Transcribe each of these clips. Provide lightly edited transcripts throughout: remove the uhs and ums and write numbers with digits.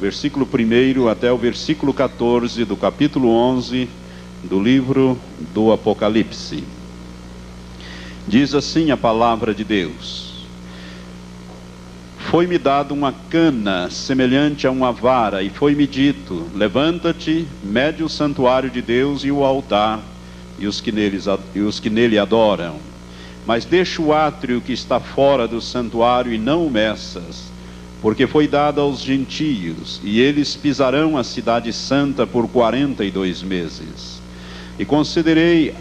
versículo 1 até o versículo 14 do capítulo 11 do livro do Apocalipse. Diz assim a palavra de Deus: Foi-me dado uma cana semelhante a uma vara, e foi-me dito: levanta-te, mede o santuário de Deus e o altar, e os que nele adoram. Mas deixa o átrio que está fora do santuário e não o meças, porque foi dado aos gentios, e eles pisarão a cidade santa por 42 meses. E concederei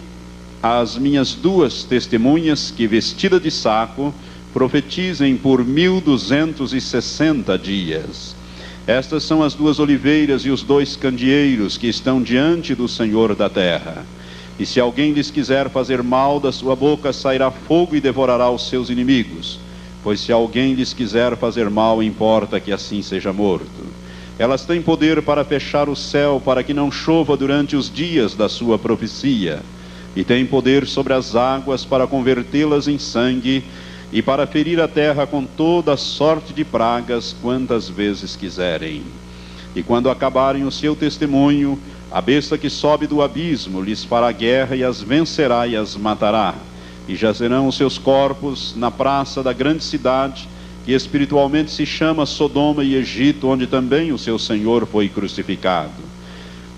às minhas duas testemunhas que, vestida de saco, profetizem por 1260 dias. Estas são as duas oliveiras e os dois candeeiros que estão diante do Senhor da terra. E se alguém lhes quiser fazer mal, da sua boca sairá fogo e devorará os seus inimigos. Pois se alguém lhes quiser fazer mal, importa que assim seja morto. Elas têm poder para fechar o céu, para que não chova durante os dias da sua profecia. E têm poder sobre as águas para convertê-las em sangue, e para ferir a terra com toda sorte de pragas, quantas vezes quiserem. E quando acabarem o seu testemunho, a besta que sobe do abismo lhes fará guerra e as vencerá e as matará. E jazerão os seus corpos na praça da grande cidade, que espiritualmente se chama Sodoma e Egito, onde também o seu Senhor foi crucificado.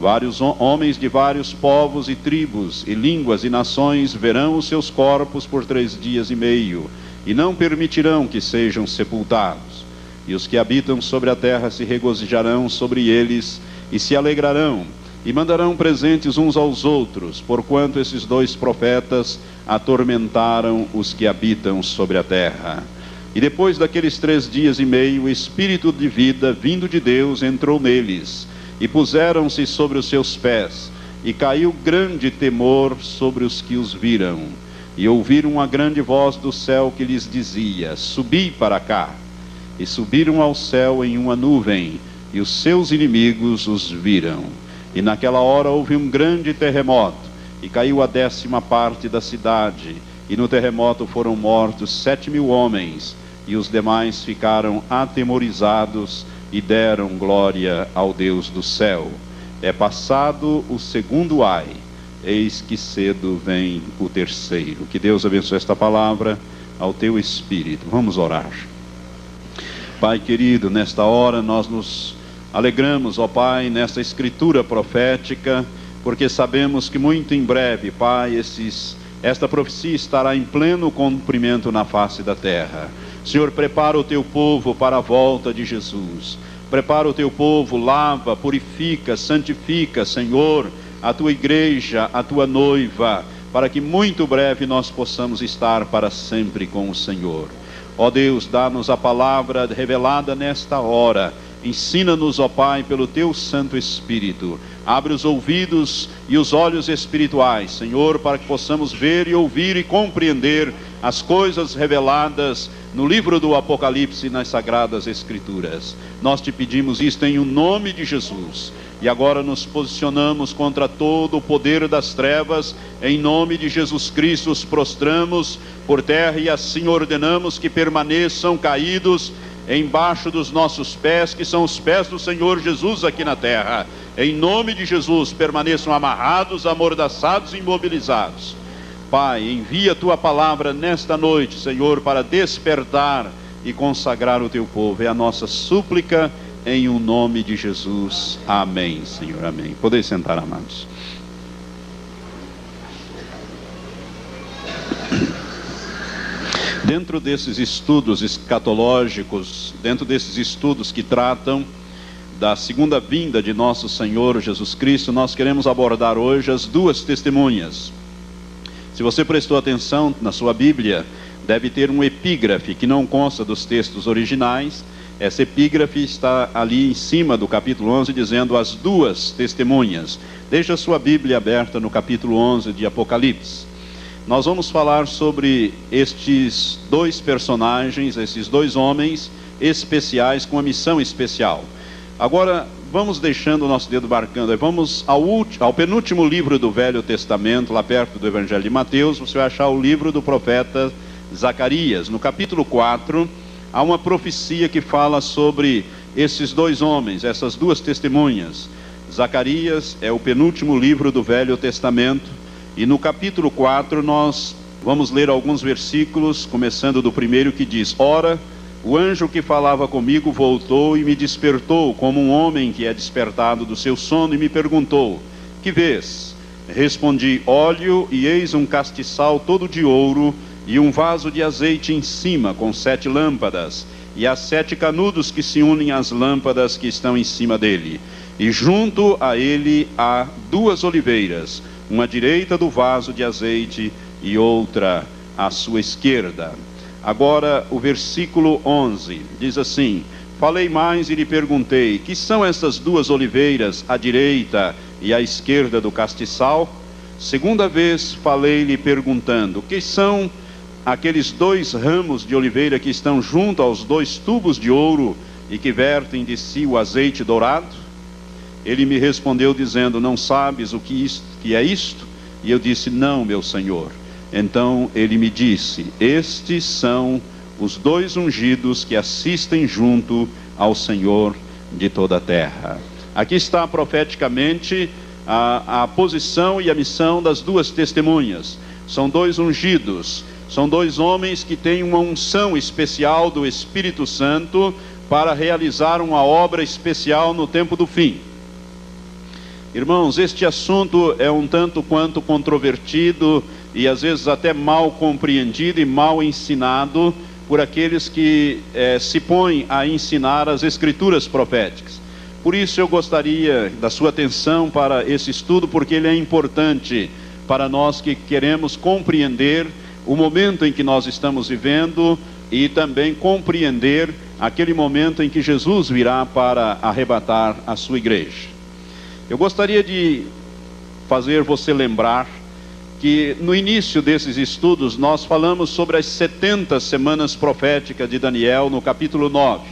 Vários homens de vários povos e tribos e línguas e nações verão os seus corpos por 3 dias e meio, e não permitirão que sejam sepultados. E os que habitam sobre a terra se regozijarão sobre eles e se alegrarão, e mandarão presentes uns aos outros, porquanto esses 2 profetas atormentaram os que habitam sobre a terra. E depois daqueles 3 dias e meio, o Espírito de vida, vindo de Deus, entrou neles, e puseram-se sobre os seus pés, e caiu grande temor sobre os que os viram. E ouviram uma grande voz do céu que lhes dizia: subi para cá. E subiram ao céu em uma nuvem, e os seus inimigos os viram. E naquela hora houve um grande terremoto, e caiu a 10ª parte da cidade, e no terremoto foram mortos 7.000 homens, e os demais ficaram atemorizados, e deram glória ao Deus do céu. É passado o segundo ai, eis que cedo vem o terceiro. Que Deus abençoe esta palavra ao teu espírito. Vamos orar. Pai querido, nesta hora nós nos alegramos, ó Pai, nesta escritura profética, porque sabemos que muito em breve, Pai, esta profecia estará em pleno cumprimento na face da terra. Senhor, prepara o teu povo para a volta de Jesus. Prepara o teu povo, lava, purifica, santifica, Senhor, a tua igreja, a tua noiva, para que muito breve nós possamos estar para sempre com o Senhor. Ó Deus, dá-nos a palavra revelada nesta hora. Ensina-nos, ó Pai, pelo teu Santo Espírito. Abre os ouvidos e os olhos espirituais, Senhor, para que possamos ver e ouvir e compreender as coisas reveladas no livro do Apocalipse e nas Sagradas Escrituras. Nós te pedimos isto em o nome de Jesus. E agora nos posicionamos contra todo o poder das trevas. Em nome de Jesus Cristo os prostramos por terra e assim ordenamos que permaneçam caídos embaixo dos nossos pés, que são os pés do Senhor Jesus aqui na terra. Em nome de Jesus, permaneçam amarrados, amordaçados e imobilizados. Pai, envia a tua palavra nesta noite, Senhor, para despertar e consagrar o teu povo. É a nossa súplica em o nome de Jesus. Amém, Senhor, amém. Podeis sentar, amados. Dentro desses estudos escatológicos, dentro desses estudos que tratam da segunda vinda de nosso Senhor Jesus Cristo, nós queremos abordar hoje as duas testemunhas. Se você prestou atenção na sua Bíblia, deve ter um epígrafe que não consta dos textos originais. Essa epígrafe está ali em cima do capítulo 11, dizendo as duas testemunhas. Deixa a sua Bíblia aberta no capítulo 11 de Apocalipse. Nós vamos falar sobre estes 2 personagens, esses 2 homens especiais com uma missão especial. Agora, vamos deixando o nosso dedo marcando. Vamos ao penúltimo livro do Velho Testamento, lá perto do Evangelho de Mateus. Você vai achar o livro do profeta Zacarias. No capítulo 4, há uma profecia que fala sobre esses dois homens, essas duas testemunhas. Zacarias é o penúltimo livro do Velho Testamento, e no capítulo 4 nós vamos ler alguns versículos, começando do primeiro, que diz: Ora, o anjo que falava comigo voltou e me despertou, como um homem que é despertado do seu sono, e me perguntou: que vês? Respondi: óleo, e eis um castiçal todo de ouro, e um vaso de azeite em cima, com 7 lâmpadas, e há 7 canudos que se unem às lâmpadas que estão em cima dele. E junto a ele há 2 oliveiras, uma à direita do vaso de azeite e outra à sua esquerda. Agora o versículo 11 diz assim: falei mais e lhe perguntei: que são essas 2 oliveiras à direita e à esquerda do castiçal? Segunda vez falei-lhe perguntando: que são aqueles 2 ramos de oliveira que estão junto aos 2 tubos de ouro e que vertem de si o azeite dourado? Ele me respondeu dizendo: não sabes o que é isto? E eu disse: não, meu senhor. Então ele me disse: estes são os 2 ungidos que assistem junto ao Senhor de toda a terra. Aqui está profeticamente a posição e a missão das 2 testemunhas. São 2 ungidos, são 2 homens que têm uma unção especial do Espírito Santo para realizar uma obra especial no tempo do fim. Irmãos, este assunto é um tanto quanto controvertido e às vezes até mal compreendido e mal ensinado por aqueles que se põem a ensinar as escrituras proféticas. Por isso eu gostaria da sua atenção para esse estudo, porque ele é importante para nós que queremos compreender o momento em que nós estamos vivendo e também compreender aquele momento em que Jesus virá para arrebatar a sua igreja. Eu gostaria de fazer você lembrar que no início desses estudos nós falamos sobre as 70 semanas proféticas de Daniel no capítulo 9.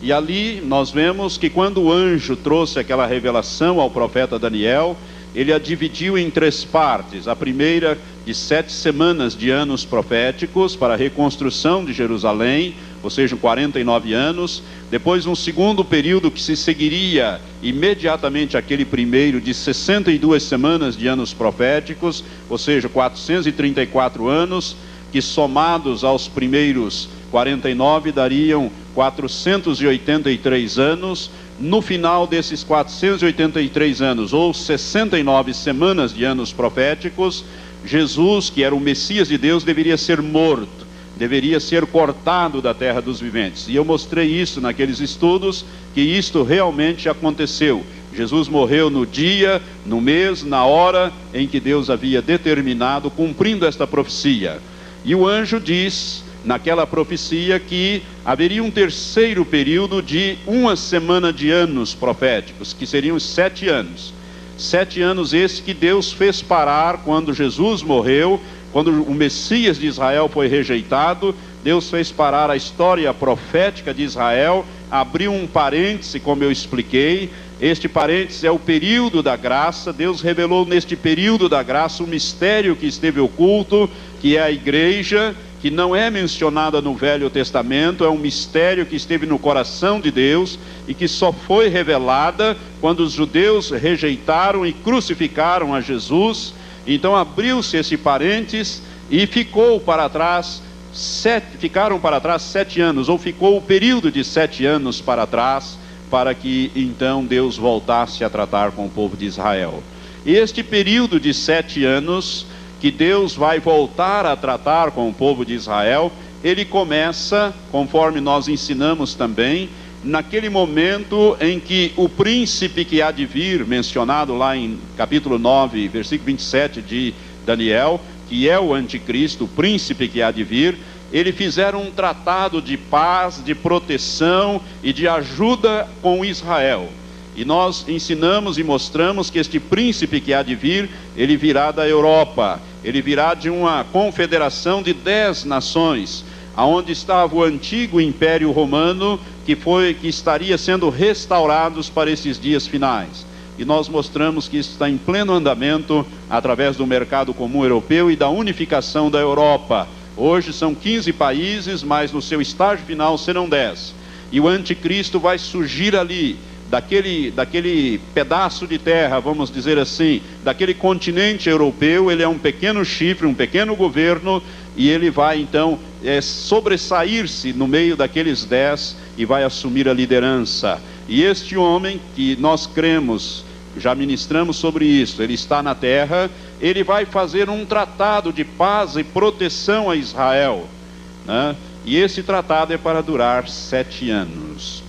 E ali nós vemos que quando o anjo trouxe aquela revelação ao profeta Daniel, ele a dividiu em 3 partes. A primeira de 7 semanas de anos proféticos para a reconstrução de Jerusalém, ou seja, 49 anos. Depois um segundo período que se seguiria imediatamente aquele primeiro, de 62 semanas de anos proféticos, ou seja, 434 anos, que somados aos primeiros 49 dariam 483 anos. No final desses 483 anos, ou 69 semanas de anos proféticos, Jesus, que era o Messias de Deus, deveria ser morto, deveria ser cortado da terra dos viventes. E eu mostrei isso naqueles estudos, que isto realmente aconteceu. Jesus morreu no dia, no mês, na hora em que Deus havia determinado, cumprindo esta profecia. E o anjo diz naquela profecia que haveria um terceiro período de 1 semana de anos proféticos, que seriam 7 anos. 7 anos esse que Deus fez parar quando Jesus morreu, quando o Messias de Israel foi rejeitado. Deus fez parar a história profética de Israel, abriu um parêntese, como eu expliquei. Este parêntese é o período da graça. Deus revelou neste período da graça o mistério que esteve oculto, que é a igreja, que não é mencionada no Velho Testamento. É um mistério que esteve no coração de Deus e que só foi revelada quando os judeus rejeitaram e crucificaram a Jesus. Então abriu-se esse parênteses e ficaram para trás 7 anos, ou ficou o período de 7 anos para trás, para que então Deus voltasse a tratar com o povo de Israel. Este período de 7 anos, que Deus vai voltar a tratar com o povo de Israel, ele começa, conforme nós ensinamos também, naquele momento em que o príncipe que há de vir, mencionado lá em capítulo 9, versículo 27 de Daniel, que é o anticristo, o príncipe que há de vir, eles fizeram um tratado de paz, de proteção e de ajuda com Israel. E nós ensinamos e mostramos que este príncipe que há de vir, ele virá da Europa, ele virá de uma confederação de 10 nações, aonde estava o antigo Império Romano, que estaria sendo restaurados para esses dias finais. E nós mostramos que isso está em pleno andamento através do mercado comum europeu e da unificação da Europa. Hoje são 15 países, mas no seu estágio final serão 10. e o anticristo vai surgir ali, daquele pedaço de terra, vamos dizer assim, daquele continente europeu. Ele é um pequeno chifre, um pequeno governo, e ele vai então sobressair-se no meio daqueles 10 e vai assumir a liderança. E este homem, que nós cremos, já ministramos sobre isso, ele está na terra, ele vai fazer um tratado de paz e proteção a Israel, né? E esse tratado é para durar 7 anos.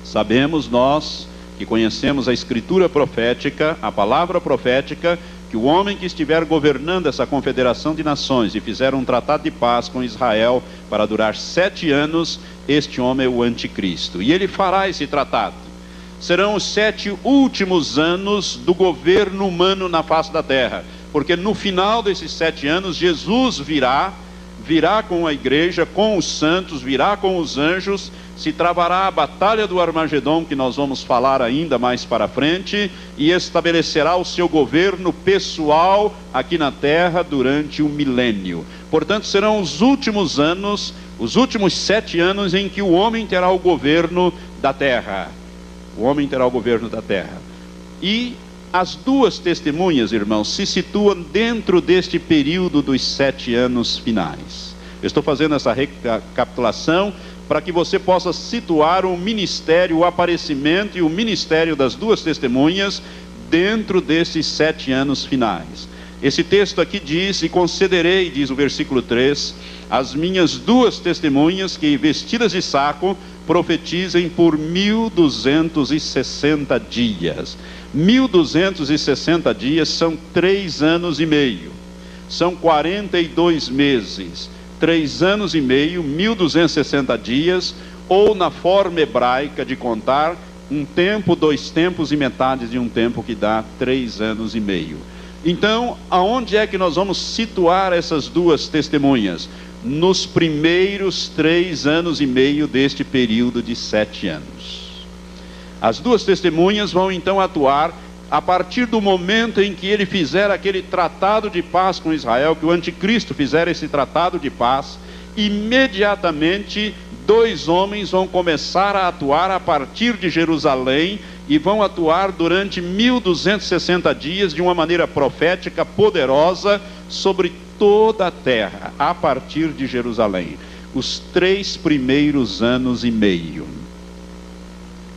Sabemos nós, que conhecemos a escritura profética, a palavra profética, que o homem que estiver governando essa confederação de nações e fizer um tratado de paz com Israel para durar 7 anos, este homem é o anticristo. E ele fará esse tratado. Serão os 7 últimos anos do governo humano na face da terra, porque no final desses 7 anos, Jesus virá com a igreja, com os santos, virá com os anjos, se travará a batalha do Armagedom, que nós vamos falar ainda mais para frente, e estabelecerá o seu governo pessoal aqui na terra durante o milênio. Portanto, serão os últimos anos, os últimos 7 anos em que o homem terá o governo da terra. O homem terá o governo da terra. E as 2 testemunhas, irmãos, se situam dentro deste período dos 7 anos finais. Eu estou fazendo essa recapitulação para que você possa situar o ministério, o aparecimento e o ministério das 2 testemunhas dentro desses 7 anos finais. Esse texto aqui diz: e concederei, diz o versículo 3, as minhas 2 testemunhas que, vestidas de saco, profetizem por 1260 dias. 1260 dias são 3 anos e meio, são 42 meses, 3 anos e meio, 1260 dias, ou na forma hebraica de contar, um tempo, 2 tempos e metade de um tempo, que dá 3 anos e meio. Então, aonde é que nós vamos situar essas 2 testemunhas? Nos primeiros 3 anos e meio deste período de 7 anos. As 2 testemunhas vão então atuar a partir do momento em que ele fizer aquele tratado de paz com Israel, que o anticristo fizer esse tratado de paz. Imediatamente 2 homens vão começar a atuar a partir de Jerusalém, e vão atuar durante 1260 dias de uma maneira profética poderosa sobre toda a terra, a partir de Jerusalém. Os 3 primeiros anos e meio.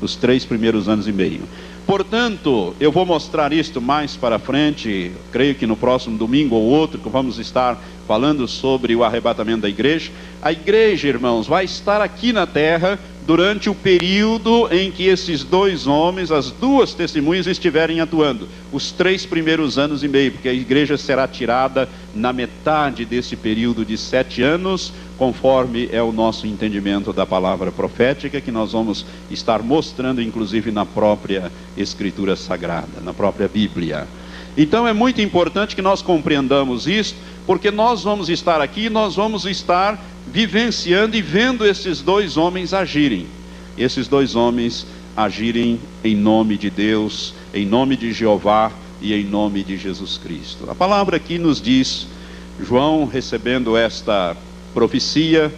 Os 3 primeiros anos e meio. Portanto, eu vou mostrar isto mais para frente, creio que no próximo domingo ou outro, que vamos estar falando sobre o arrebatamento da igreja. A igreja, irmãos, vai estar aqui na terra durante o período em que esses 2 homens, as 2 testemunhas, estiverem atuando, os 3 primeiros anos e meio, porque a igreja será tirada na metade desse período de 7 anos, conforme é o nosso entendimento da palavra profética, que nós vamos estar mostrando, inclusive, na própria Escritura Sagrada, na própria Bíblia. Então é muito importante que nós compreendamos isso, porque nós vamos estar aqui, nós vamos estar vivenciando e vendo esses 2 homens agirem. Esses 2 homens agirem em nome de Deus, em nome de Jeová e em nome de Jesus Cristo. A palavra aqui nos diz, João recebendo esta profecia,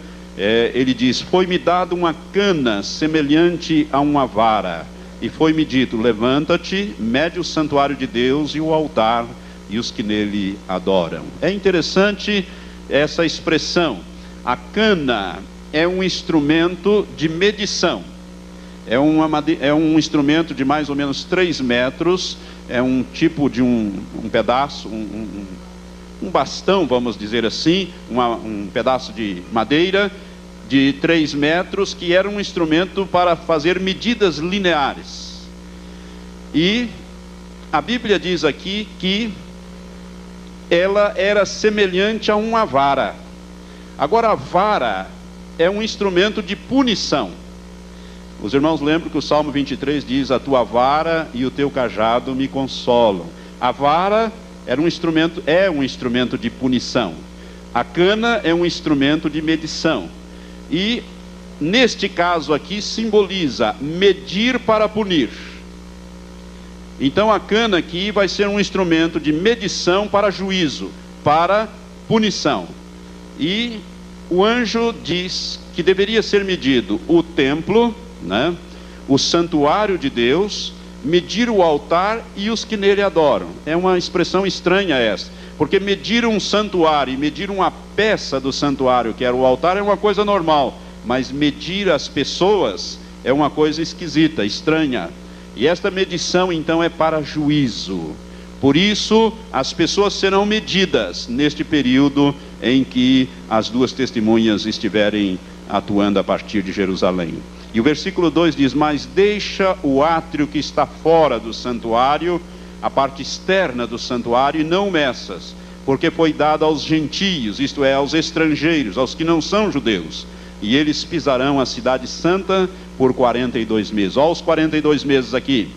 ele diz: foi-me dado uma cana semelhante a uma vara, e foi-me dito: levanta-te, mede o santuário de Deus e o altar e os que nele adoram. É interessante essa expressão. A cana é um instrumento de medição. É um instrumento de mais ou menos 3 metros. É um tipo de um pedaço, um bastão, vamos dizer assim, um pedaço de madeira de 3 metros, que era um instrumento para fazer medidas lineares. E a Bíblia diz aqui que ela era semelhante a uma vara. Agora, a vara é um instrumento de punição. Os irmãos lembram que o Salmo 23 diz: a tua vara e o teu cajado me consolam. A vara é um instrumento de punição. A cana é um instrumento de medição. E neste caso aqui simboliza medir para punir. Então a cana aqui vai ser um instrumento de medição para juízo, para punição. E o anjo diz que deveria ser medido o templo, né, o santuário de Deus, medir o altar e os que nele adoram. É uma expressão estranha essa, porque medir um santuário e medir uma peça do santuário, que era o altar, é uma coisa normal, mas medir as pessoas é uma coisa esquisita, estranha. E esta medição então é para juízo. Por isso as pessoas serão medidas neste período em que as duas testemunhas estiverem atuando a partir de Jerusalém. E o versículo 2 diz: mas deixa o átrio que está fora do santuário, a parte externa do santuário, e não meças, porque foi dado aos gentios, isto é, aos estrangeiros, aos que não são judeus, e eles pisarão a cidade santa por 42 meses. Olha os 42 meses aqui.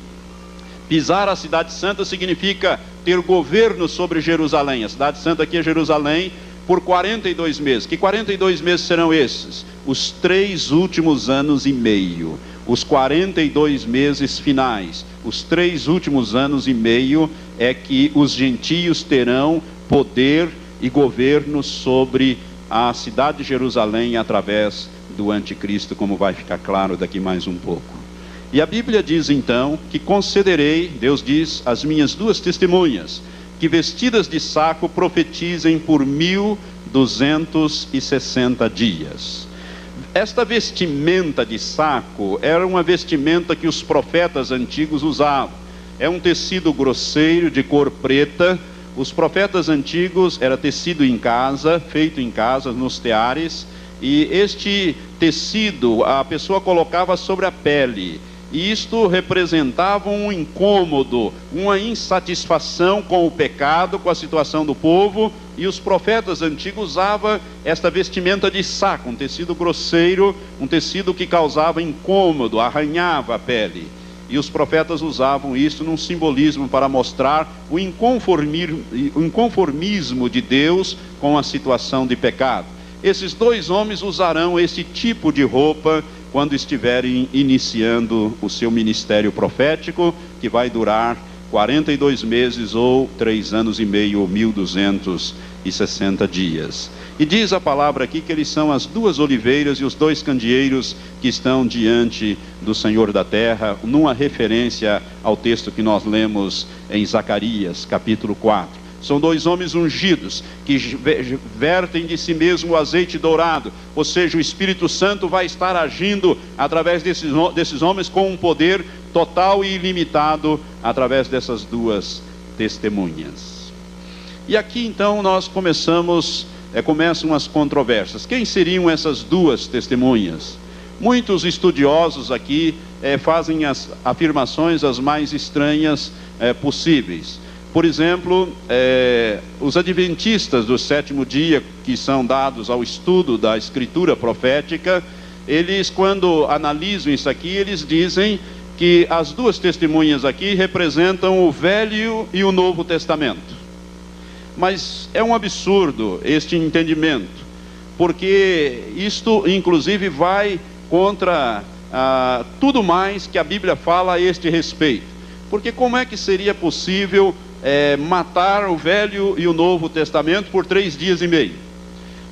Pisar a cidade santa significa ter governo sobre Jerusalém. A cidade santa aqui é Jerusalém, por 42 meses. Que 42 meses serão esses? Os 3 últimos anos e meio. Os 42 meses finais. Os 3 últimos anos e meio é que os gentios terão poder e governo sobre a cidade de Jerusalém através do anticristo, como vai ficar claro daqui mais um pouco. E a Bíblia diz então que concederei, Deus diz, as minhas duas testemunhas, que vestidas de saco profetizem por 1260 dias. Esta vestimenta de saco era uma vestimenta que os profetas antigos usavam. É um tecido grosseiro de cor preta. Os profetas antigos era tecido em casa, feito em casa, nos teares, e este tecido a pessoa colocava sobre a pele. E isto representava um incômodo, uma insatisfação com o pecado, com a situação do povo, e os profetas antigos usavam esta vestimenta de saco, um tecido grosseiro, um tecido que causava incômodo, arranhava a pele. E os profetas usavam isso num simbolismo para mostrar o inconformismo de Deus com a situação de pecado. Esses dois homens usarão esse tipo de roupa quando estiverem iniciando o seu ministério profético, que vai durar 42 meses ou 3 anos e meio, ou 1260 dias. E diz a palavra aqui que eles são as duas oliveiras e os dois candeeiros que estão diante do Senhor da terra, numa referência ao texto que nós lemos em Zacarias, capítulo 4. São dois homens ungidos, que vertem de si mesmo o azeite dourado, ou seja, o Espírito Santo vai estar agindo através desses homens com um poder total e ilimitado, através dessas duas testemunhas. E aqui então nós começam as controvérsias. Quem seriam essas duas testemunhas? Muitos estudiosos aqui fazem as afirmações as mais estranhas possíveis. Por exemplo, os adventistas do 7º dia, que são dados ao estudo da escritura profética, eles, quando analisam isso aqui, eles dizem que as duas testemunhas aqui representam o Velho e o Novo Testamento. Mas é um absurdo este entendimento, porque isto inclusive vai contra tudo mais que a Bíblia fala a este respeito. Porque como é que seria possível matar o Velho e o Novo Testamento por 3 dias e meio,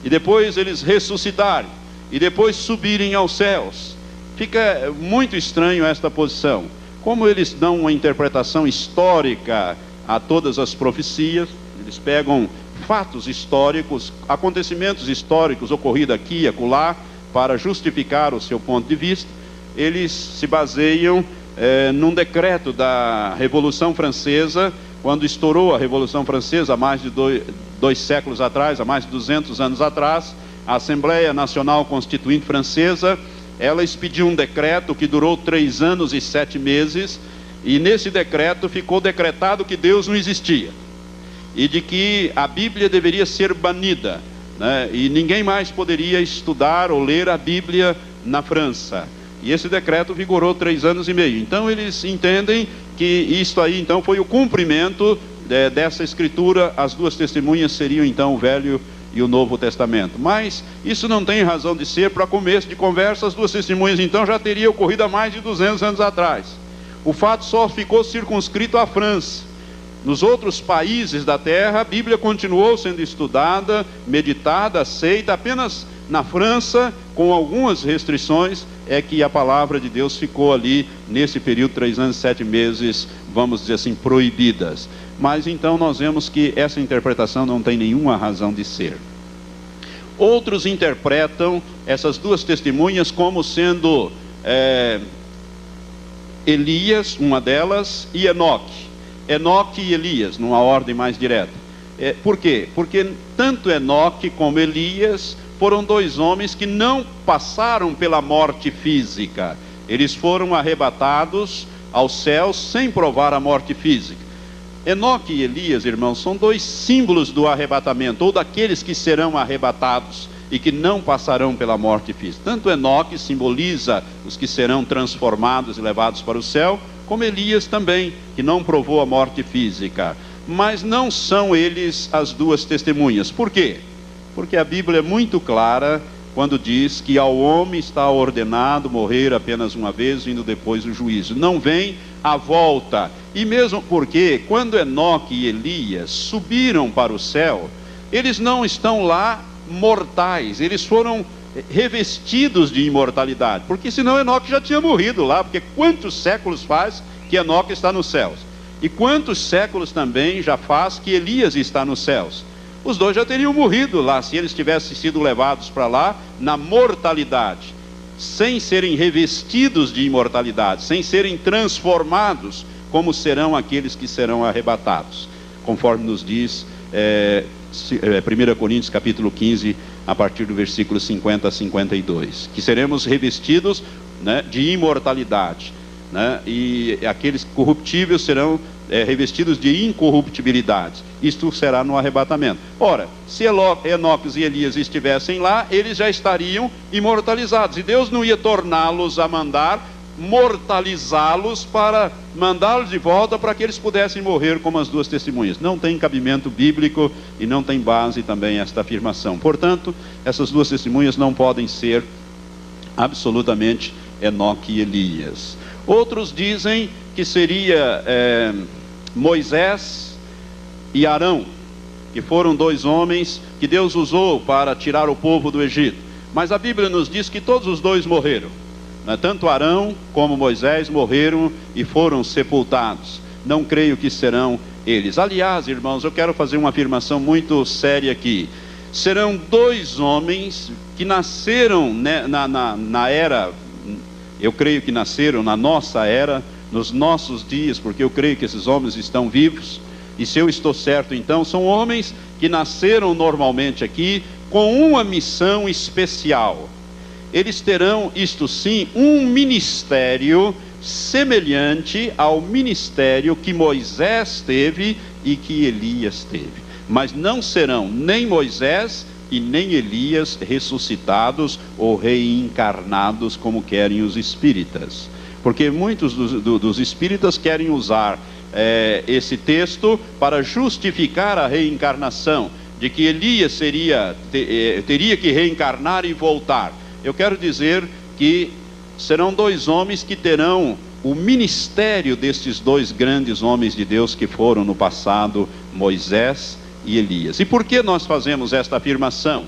e depois eles ressuscitarem, e depois subirem aos céus? Fica muito estranho esta posição. Como eles dão uma interpretação histórica a todas as profecias, eles pegam fatos históricos, acontecimentos históricos ocorridos aqui e acolá, para justificar o seu ponto de vista. Eles se baseiam num decreto da Revolução Francesa, quando estourou a Revolução Francesa, há mais de dois séculos atrás, há mais de 200 anos atrás, a Assembleia Nacional Constituinte Francesa, ela expediu um decreto que durou 3 anos e 7 meses, e nesse decreto ficou decretado que Deus não existia, e de que a Bíblia deveria ser banida, né? E ninguém mais poderia estudar ou ler a Bíblia na França. E esse decreto vigorou 3 anos e meio. Então eles entendem que isto aí então foi o cumprimento dessa escritura. As duas testemunhas seriam então o Velho e o Novo Testamento. Mas isso não tem razão de ser. Para começo de conversa, as duas testemunhas então já teriam ocorrido há mais de 200 anos atrás. O fato só ficou circunscrito à França. Nos outros países da terra, a Bíblia continuou sendo estudada, meditada, aceita. Apenas na França, com algumas restrições, é que a palavra de Deus ficou ali, nesse período, 3 anos e 7 meses, vamos dizer assim, proibidas. Mas então nós vemos que essa interpretação não tem nenhuma razão de ser. Outros interpretam essas duas testemunhas como sendo Elias, uma delas, e Enoque. Enoque e Elias, numa ordem mais direta. Por quê? Porque tanto Enoque como Elias foram dois homens que não passaram pela morte física. Eles foram arrebatados aos céus sem provar a morte física. Enoque e Elias, irmãos, são dois símbolos do arrebatamento, ou daqueles que serão arrebatados e que não passarão pela morte física. Tanto Enoque simboliza os que serão transformados e levados para o céu, como Elias também, que não provou a morte física. Mas não são eles as duas testemunhas. Por quê? Porque a Bíblia é muito clara quando diz que ao homem está ordenado morrer apenas uma vez, vindo depois o juízo. Não vem a volta. E mesmo porque quando Enoque e Elias subiram para o céu, eles não estão lá mortais, eles foram revestidos de imortalidade, porque senão Enoque já tinha morrido lá, porque quantos séculos faz que Enoque está nos céus? E quantos séculos também já faz que Elias está nos céus? Os dois já teriam morrido lá, se eles tivessem sido levados para lá na mortalidade, sem serem revestidos de imortalidade, sem serem transformados, como serão aqueles que serão arrebatados, conforme nos diz 1 Coríntios capítulo 15, a partir do versículo 50 a 52, que seremos revestidos, né, de imortalidade, né, e aqueles corruptíveis serão revestidos de incorruptibilidade. Isto será no arrebatamento. Ora, se Enoque e Elias estivessem lá, eles já estariam imortalizados, e Deus não ia torná-los a mandar mortalizá-los para mandá-los de volta para que eles pudessem morrer como as duas testemunhas. Não tem cabimento bíblico e não tem base também esta afirmação. Portanto, essas duas testemunhas não podem ser absolutamente Enoque e Elias. Outros dizem que seria Moisés e Arão, que foram dois homens que Deus usou para tirar o povo do Egito. Mas a Bíblia nos diz que todos os dois morreram. Tanto Arão como Moisés morreram e foram sepultados. Não creio que serão eles. Aliás, irmãos, eu quero fazer uma afirmação muito séria aqui. Serão dois homens que nasceram, né, na era, eu creio que nasceram na nossa era, nos nossos dias, porque eu creio que esses homens estão vivos. E se eu estou certo, então, são homens que nasceram normalmente aqui com uma missão especial. Eles terão, isto sim, um ministério semelhante ao ministério que Moisés teve e que Elias teve. Mas não serão nem Moisés e nem Elias ressuscitados ou reencarnados como querem os espíritas. Porque muitos dos espíritas querem usar esse texto para justificar a reencarnação, de que Elias teria que reencarnar e voltar. Eu quero dizer que serão dois homens que terão o ministério destes dois grandes homens de Deus que foram no passado, Moisés e Elias. E por que nós fazemos esta afirmação?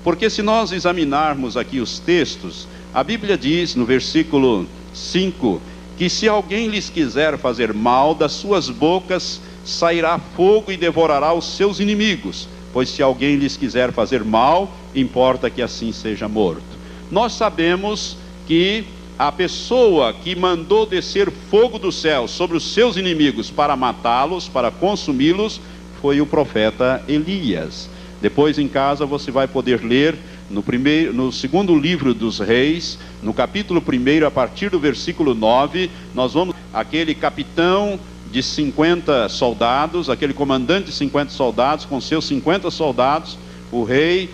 Porque se nós examinarmos aqui os textos, a Bíblia diz no versículo 5, que se alguém lhes quiser fazer mal, das suas bocas sairá fogo e devorará os seus inimigos. Pois se alguém lhes quiser fazer mal, importa que assim seja morto. Nós sabemos que a pessoa que mandou descer fogo do céu sobre os seus inimigos para matá-los, para consumi-los, foi o profeta Elias. Depois em casa você vai poder ler no segundo livro dos Reis, no capítulo 1, a partir do versículo 9, nós vamos aquele capitão de 50 soldados, aquele comandante de 50 soldados, com seus 50 soldados, o rei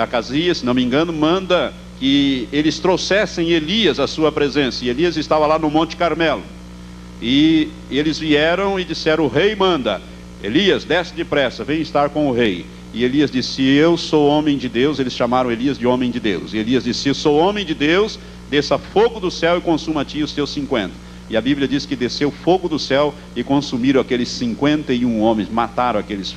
Acasias, se não me engano, manda que eles trouxessem Elias à sua presença, e Elias estava lá no Monte Carmelo, e eles vieram e disseram: o rei manda, Elias, desce depressa, vem estar com o rei. E Elias disse: eu sou homem de Deus. Eles chamaram Elias de homem de Deus, e Elias disse: eu sou homem de Deus, desça fogo do céu e consuma a ti os teus 50. e a Bíblia diz que desceu fogo do céu e consumiram aqueles 51 homens,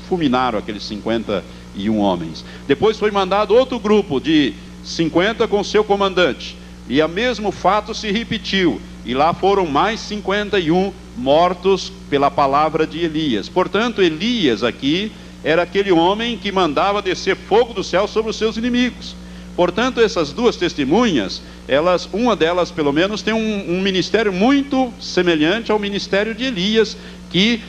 fulminaram aqueles 51 homens. Depois foi mandado outro grupo de 50 com seu comandante, e o mesmo fato se repetiu, e lá foram mais 51 mortos pela palavra de Elias. Portanto, Elias aqui era aquele homem que mandava descer fogo do céu sobre os seus inimigos. Portanto, essas duas testemunhas, uma delas pelo menos tem um ministério muito semelhante ao ministério de Elias, que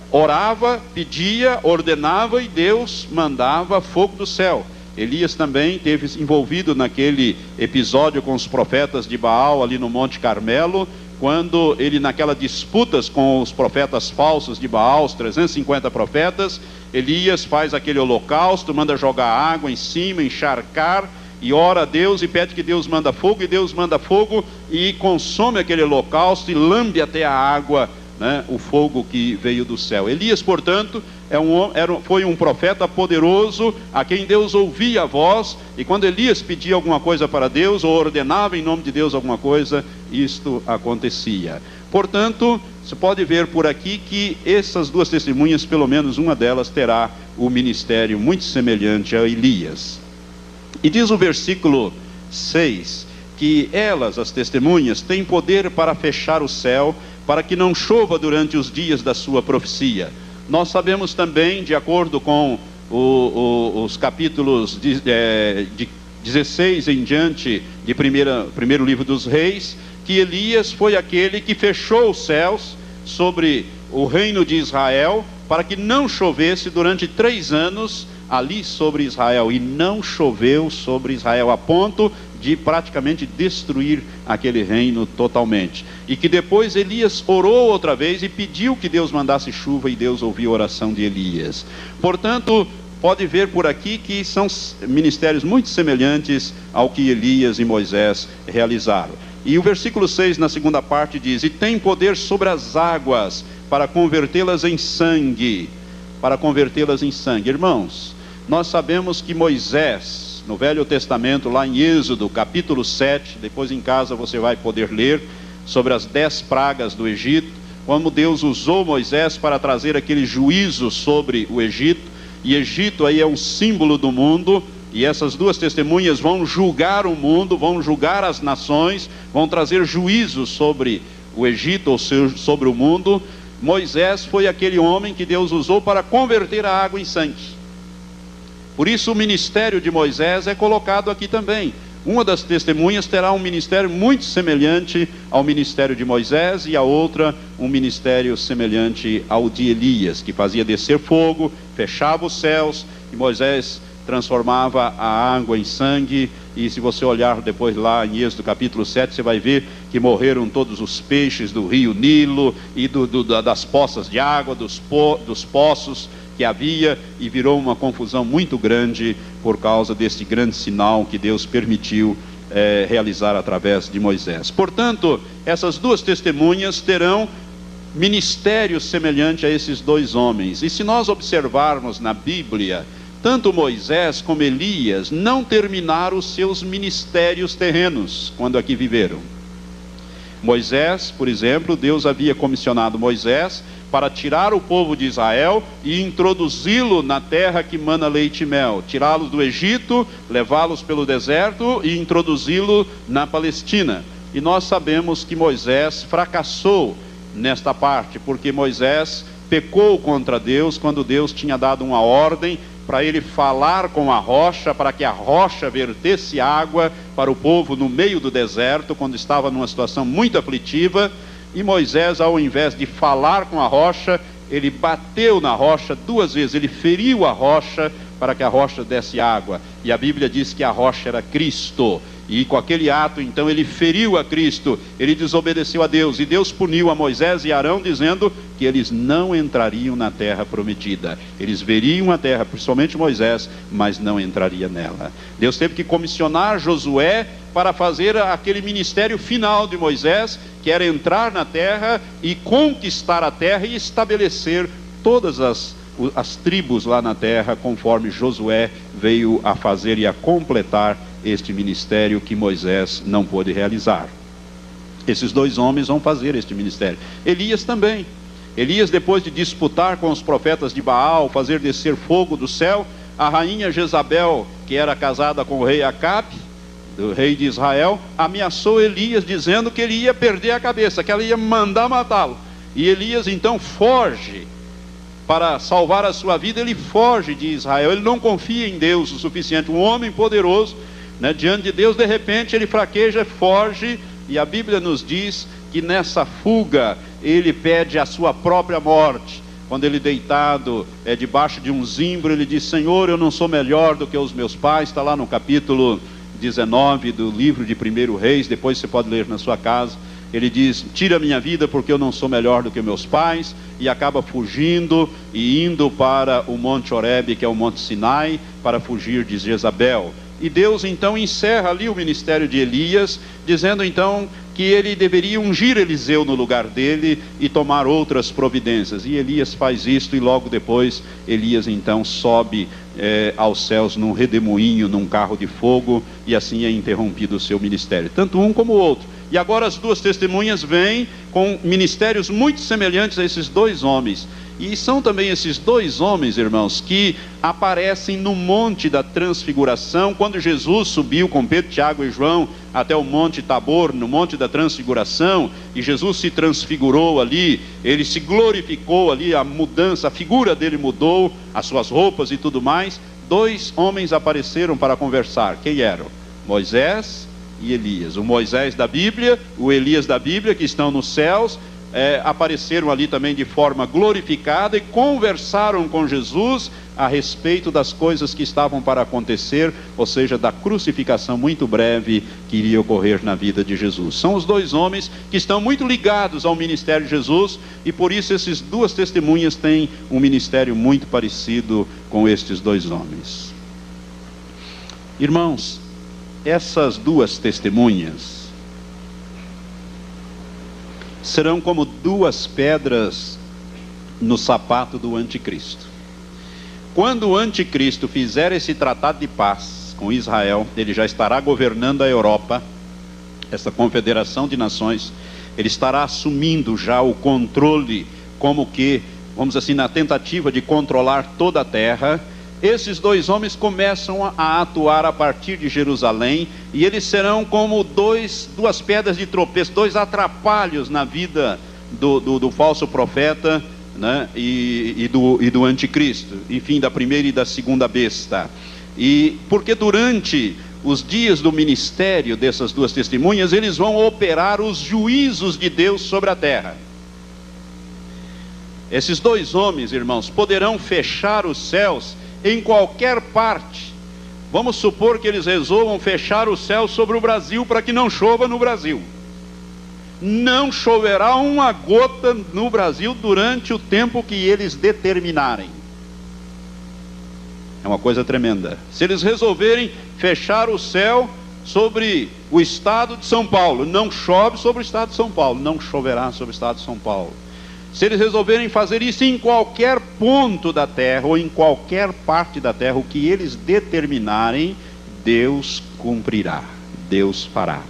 orava, pedia, ordenava e Deus mandava fogo do céu. Elias também esteve envolvido naquele episódio com os profetas de Baal ali no Monte Carmelo, quando ele, naquelas disputas com os profetas falsos de Baal, os 350 profetas, Elias faz aquele holocausto, manda jogar água em cima, encharcar, e ora a Deus e pede que Deus manda fogo, e Deus manda fogo e consome aquele holocausto e lambe até a água, né, o fogo que veio do céu. Elias, portanto, foi um profeta poderoso, a quem Deus ouvia a voz, e quando Elias pedia alguma coisa para Deus, ou ordenava em nome de Deus alguma coisa, isto acontecia. Portanto, você pode ver por aqui que essas duas testemunhas, pelo menos uma delas, terá o ministério muito semelhante a Elias. E diz o versículo 6, que elas, as testemunhas, têm poder para fechar o céu, para que não chova durante os dias da sua profecia. Nós sabemos também, de acordo com os capítulos de 16 em diante de primeiro livro dos reis, que Elias foi aquele que fechou os céus sobre o reino de Israel, para que não chovesse durante 3 anos ali sobre Israel, e não choveu sobre Israel, a ponto de praticamente destruir aquele reino totalmente. E que depois Elias orou outra vez e pediu que Deus mandasse chuva, e Deus ouviu a oração de Elias. Portanto, pode ver por aqui que são ministérios muito semelhantes ao que Elias e Moisés realizaram. E o versículo 6, na segunda parte, diz: e tem poder sobre as águas para convertê-las em sangue. Para convertê-las em sangue. Irmãos, nós sabemos que Moisés, no Velho Testamento, lá em Êxodo, capítulo 7, depois em casa você vai poder ler, sobre as 10 pragas do Egito, como Deus usou Moisés para trazer aquele juízo sobre o Egito, e Egito aí é um símbolo do mundo, e essas duas testemunhas vão julgar o mundo, vão julgar as nações, vão trazer juízo sobre o Egito, ou sobre o mundo. Moisés foi aquele homem que Deus usou para converter a água em sangue. Por isso o ministério de Moisés é colocado aqui também. Uma das testemunhas terá um ministério muito semelhante ao ministério de Moisés, e a outra um ministério semelhante ao de Elias, que fazia descer fogo, fechava os céus, e Moisés transformava a água em sangue. E se você olhar depois lá em Êxodo capítulo 7, você vai ver que morreram todos os peixes do rio Nilo e das poças de água, dos poços que havia, e virou uma confusão muito grande por causa desse grande sinal que Deus permitiu realizar através de Moisés. Portanto, essas duas testemunhas terão ministério semelhante a esses dois homens. E se nós observarmos na Bíblia, tanto Moisés como Elias não terminaram os seus ministérios terrenos quando aqui viveram. Moisés, por exemplo, Deus havia comissionado Moisés para tirar o povo de Israel e introduzi-lo na terra que mana leite e mel, tirá-los do Egito, levá-los pelo deserto e introduzi-lo na Palestina. E nós sabemos que Moisés fracassou nesta parte, porque Moisés pecou contra Deus quando Deus tinha dado uma ordem para ele falar com a rocha, para que a rocha vertesse água para o povo no meio do deserto, quando estava numa situação muito aflitiva. E Moisés, ao invés de falar com a rocha, ele bateu na rocha 2 vezes, ele feriu a rocha para que a rocha desse água. E a Bíblia diz que a rocha era Cristo. E com aquele ato, então, ele feriu a Cristo, ele desobedeceu a Deus, e Deus puniu a Moisés e Arão, dizendo que eles não entrariam na terra prometida. Eles veriam a terra, principalmente Moisés, mas não entraria nela. Deus teve que comissionar Josué para fazer aquele ministério final de Moisés, que era entrar na terra e conquistar a terra e estabelecer todas as tribos lá na terra, conforme Josué veio a fazer e a completar este ministério que Moisés não pôde realizar. Esses dois homens vão fazer este ministério. Elias também. Elias, depois de disputar com os profetas de Baal, fazer descer fogo do céu, a rainha Jezabel, que era casada com o rei Acabe, do rei de Israel, ameaçou Elias, dizendo que ele ia perder a cabeça, que ela ia mandar matá-lo. E Elias então foge. Para salvar a sua vida, ele foge de Israel. Ele não confia em Deus o suficiente. Um homem poderoso, né, diante de Deus, de repente ele fraqueja, foge. E a Bíblia nos diz que nessa fuga ele pede a sua própria morte. Quando ele deitado debaixo de um zimbro, ele diz: Senhor, eu não sou melhor do que os meus pais. Está lá no capítulo 19 do livro de 1 Reis. Depois você pode ler na sua casa. Ele diz: tira a minha vida porque eu não sou melhor do que meus pais. E acaba fugindo e indo para o Monte Horebe, que é o Monte Sinai, para fugir de Jezabel. E Deus então encerra ali o ministério de Elias, dizendo então que ele deveria ungir Eliseu no lugar dele e tomar outras providências. E Elias faz isto, e logo depois Elias então sobe aos céus num redemoinho, num carro de fogo, e assim é interrompido o seu ministério, tanto um como o outro. E agora as duas testemunhas vêm com ministérios muito semelhantes a esses dois homens. E são também esses dois homens, irmãos, que aparecem no Monte da Transfiguração, quando Jesus subiu com Pedro, Tiago e João até o Monte Tabor, no Monte da Transfiguração, e Jesus se transfigurou ali, ele se glorificou ali, a mudança, a figura dele mudou, as suas roupas e tudo mais. Dois homens apareceram para conversar. Quem eram? Moisés e Elias. O Moisés da Bíblia, o Elias da Bíblia, que estão nos céus, apareceram ali também de forma glorificada e conversaram com Jesus a respeito das coisas que estavam para acontecer, ou seja, da crucificação muito breve que iria ocorrer na vida de Jesus. São os dois homens que estão muito ligados ao ministério de Jesus, e por isso essas duas testemunhas têm um ministério muito parecido com estes dois homens. Irmãos, essas duas testemunhas serão como duas pedras no sapato do anticristo. Quando o anticristo fizer esse tratado de paz com Israel, ele já estará governando a Europa, essa confederação de nações. Ele estará assumindo já o controle, como que, vamos assim, na tentativa de controlar toda a terra. Esses dois homens começam a atuar a partir de Jerusalém, e eles serão como duas pedras de tropeço, dois atrapalhos na vida do falso profeta, né, e do anticristo, enfim, da primeira e da segunda besta. E porque durante os dias do ministério dessas duas testemunhas, eles vão operar os juízos de Deus sobre a terra. Esses dois homens, irmãos, poderão fechar os céus em qualquer parte. Vamos supor que eles resolvam fechar o céu sobre o Brasil para que não chova no Brasil. Não choverá uma gota no Brasil durante o tempo que eles determinarem. É uma coisa tremenda. Se eles resolverem fechar o céu sobre o estado de São Paulo, não chove sobre o estado de São Paulo, não choverá sobre o estado de São Paulo. Se eles resolverem fazer isso em qualquer ponto da terra, ou em qualquer parte da terra, o que eles determinarem, Deus cumprirá, Deus fará.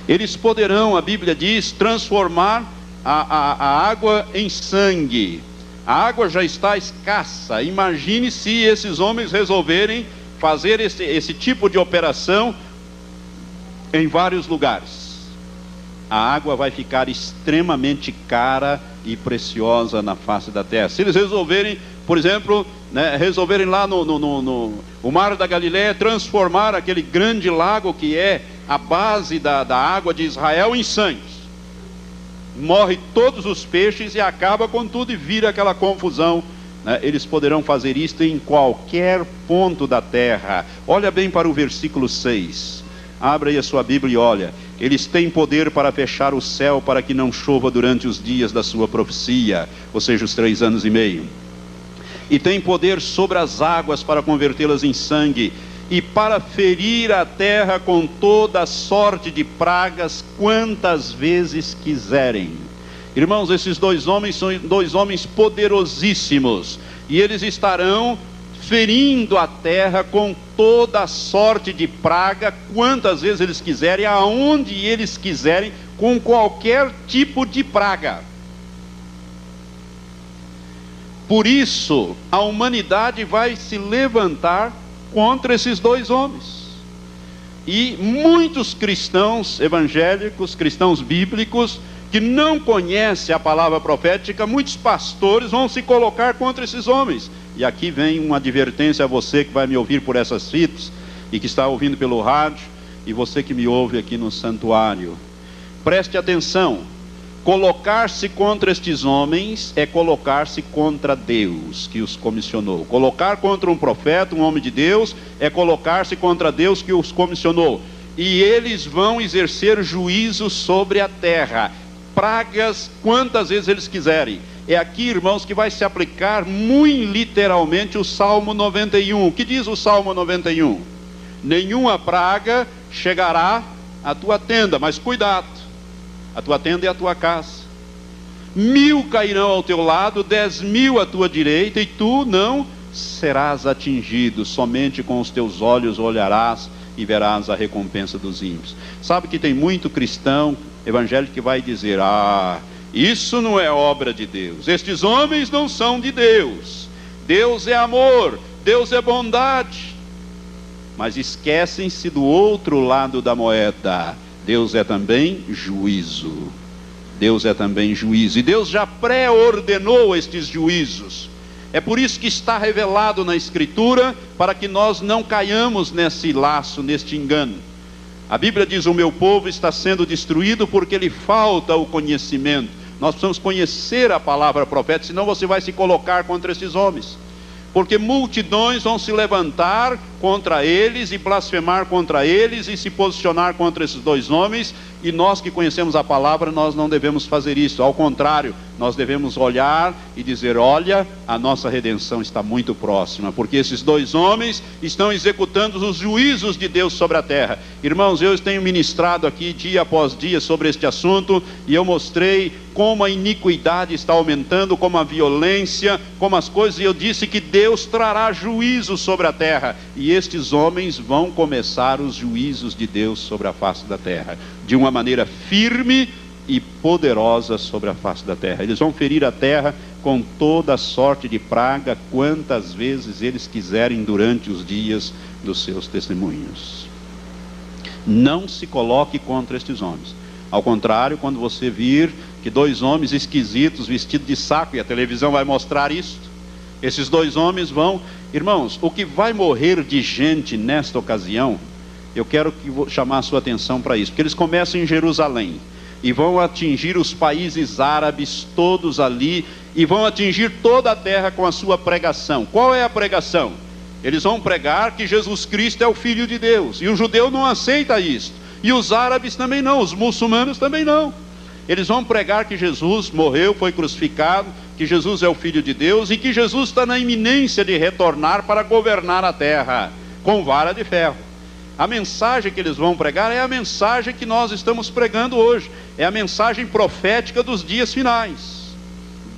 Eles poderão, a Bíblia diz, transformar a água em sangue. A água já está escassa. Imagine se esses homens resolverem fazer esse tipo de operação em vários lugares. A água vai ficar extremamente cara e preciosa na face da terra. Se eles resolverem, por exemplo, né, resolverem lá no Mar da Galileia transformar aquele grande lago que é a base da água de Israel em sangue, morre todos os peixes e acaba com tudo e vira aquela confusão, né? Eles poderão fazer isto em qualquer ponto da terra. Olha bem para o versículo 6. Abra aí a sua Bíblia e olha. Eles têm poder para fechar o céu para que não chova durante os dias da sua profecia, ou seja, os 3 anos e meio. E tem poder sobre as águas para convertê-las em sangue, e para ferir a terra com toda sorte de pragas, quantas vezes quiserem. Irmãos, esses dois homens são dois homens poderosíssimos, e eles estarão ferindo a terra com toda sorte de praga, quantas vezes eles quiserem, aonde eles quiserem, com qualquer tipo de praga. Por isso, a humanidade vai se levantar contra esses dois homens. E muitos cristãos evangélicos, cristãos bíblicos, que não conhecem a palavra profética, muitos pastores vão se colocar contra esses homens. E aqui vem uma advertência a você que vai me ouvir por essas fitas, e que está ouvindo pelo rádio, e você que me ouve aqui no santuário. Preste atenção. Colocar-se contra estes homens é colocar-se contra Deus que os comissionou. Colocar contra um profeta, um homem de Deus, é colocar-se contra Deus que os comissionou. E eles vão exercer juízo sobre a terra, pragas quantas vezes eles quiserem. É aqui, irmãos, que vai se aplicar muito literalmente o Salmo 91. O que diz o Salmo 91? Nenhuma praga chegará à tua tenda, mas cuidado, a tua tenda é a tua casa. 1000 cairão ao teu lado, 10.000 à tua direita, e tu não serás atingido. Somente com os teus olhos olharás e verás a recompensa dos ímpios. Sabe que tem muito cristão evangélico que vai dizer: isso não é obra de Deus, estes homens não são de Deus, Deus é amor, Deus é bondade. Mas esquecem-se do outro lado da moeda. Deus é também juízo. Deus é também juízo. E Deus já pré-ordenou estes juízos. É por isso que está revelado na Escritura, para que nós não caiamos nesse laço, neste engano. A Bíblia diz: o meu povo está sendo destruído porque lhe falta o conhecimento. Nós precisamos conhecer a palavra profética, senão você vai se colocar contra esses homens. Porque multidões vão se levantar contra eles e blasfemar contra eles e se posicionar contra esses dois homens. E nós que conhecemos a palavra, nós não devemos fazer isso. Ao contrário, nós devemos olhar e dizer: olha, a nossa redenção está muito próxima, porque esses dois homens estão executando os juízos de Deus sobre a terra. Irmãos, eu tenho ministrado aqui dia após dia sobre este assunto, e eu mostrei como a iniquidade está aumentando, como a violência, como as coisas, e eu disse que Deus trará juízo sobre a terra, e estes homens vão começar os juízos de Deus sobre a face da terra, de uma maneira firme e poderosa sobre a face da terra. Eles vão ferir a terra com toda sorte de praga, quantas vezes eles quiserem durante os dias dos seus testemunhos. Não se coloque contra estes homens. Ao contrário, quando você vir que dois homens esquisitos vestidos de saco, e a televisão vai mostrar isso, esses dois homens vão... Irmãos, o que vai morrer de gente nesta ocasião, eu quero chamar a sua atenção para isso, porque eles começam em Jerusalém e vão atingir os países árabes todos ali, e vão atingir toda a terra com a sua pregação. Qual é a pregação? Eles vão pregar que Jesus Cristo é o Filho de Deus, e o judeu não aceita isso, e os árabes também não, os muçulmanos também não. Eles vão pregar que Jesus morreu, foi crucificado, que Jesus é o Filho de Deus, e que Jesus está na iminência de retornar para governar a terra com vara de ferro. A mensagem que eles vão pregar é a mensagem que nós estamos pregando hoje. É a mensagem profética dos dias finais,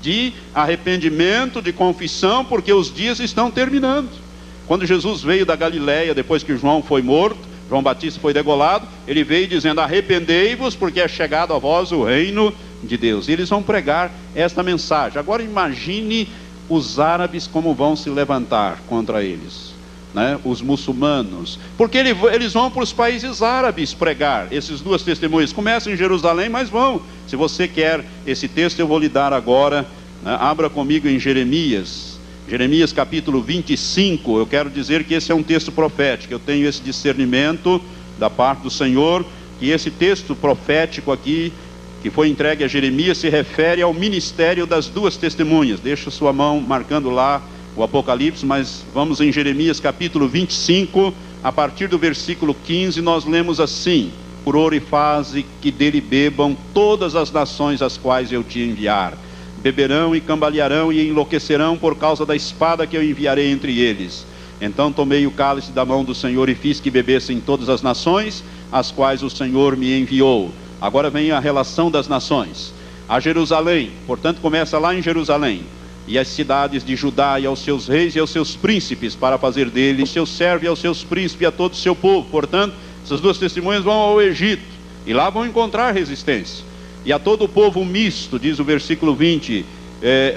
de arrependimento, de confissão, porque os dias estão terminando. Quando Jesus veio da Galileia, depois que João foi morto, João Batista foi degolado, ele veio dizendo: arrependei-vos, porque é chegado a vós o reino de Deus. E eles vão pregar esta mensagem. Agora imagine os árabes como vão se levantar contra eles, né? Os muçulmanos, porque eles vão para os países árabes pregar. Esses duas testemunhas começam em Jerusalém, mas vão. Se você quer esse texto, eu vou lhe dar agora, né? Abra comigo em Jeremias capítulo 25, eu quero dizer que esse é um texto profético. Eu tenho esse discernimento da parte do Senhor, que esse texto profético aqui, que foi entregue a Jeremias, se refere ao ministério das duas testemunhas. Deixa sua mão marcando lá o Apocalipse, mas vamos em Jeremias capítulo 25, a partir do versículo 15, nós lemos assim: furor e faze que dele bebam todas as nações às quais eu te enviar. Beberão e cambalearão e enlouquecerão por causa da espada que eu enviarei entre eles. Então tomei o cálice da mão do Senhor e fiz que bebessem todas as nações, às quais o Senhor me enviou. Agora vem a relação das nações. A Jerusalém, portanto começa lá em Jerusalém. e as cidades de Judá, e aos seus reis e aos seus príncipes, para fazer dele o seu servo e aos seus príncipes e a todo o seu povo. Portanto, essas duas testemunhas vão ao Egito, e lá vão encontrar resistência. E a todo o povo misto, diz o versículo 20,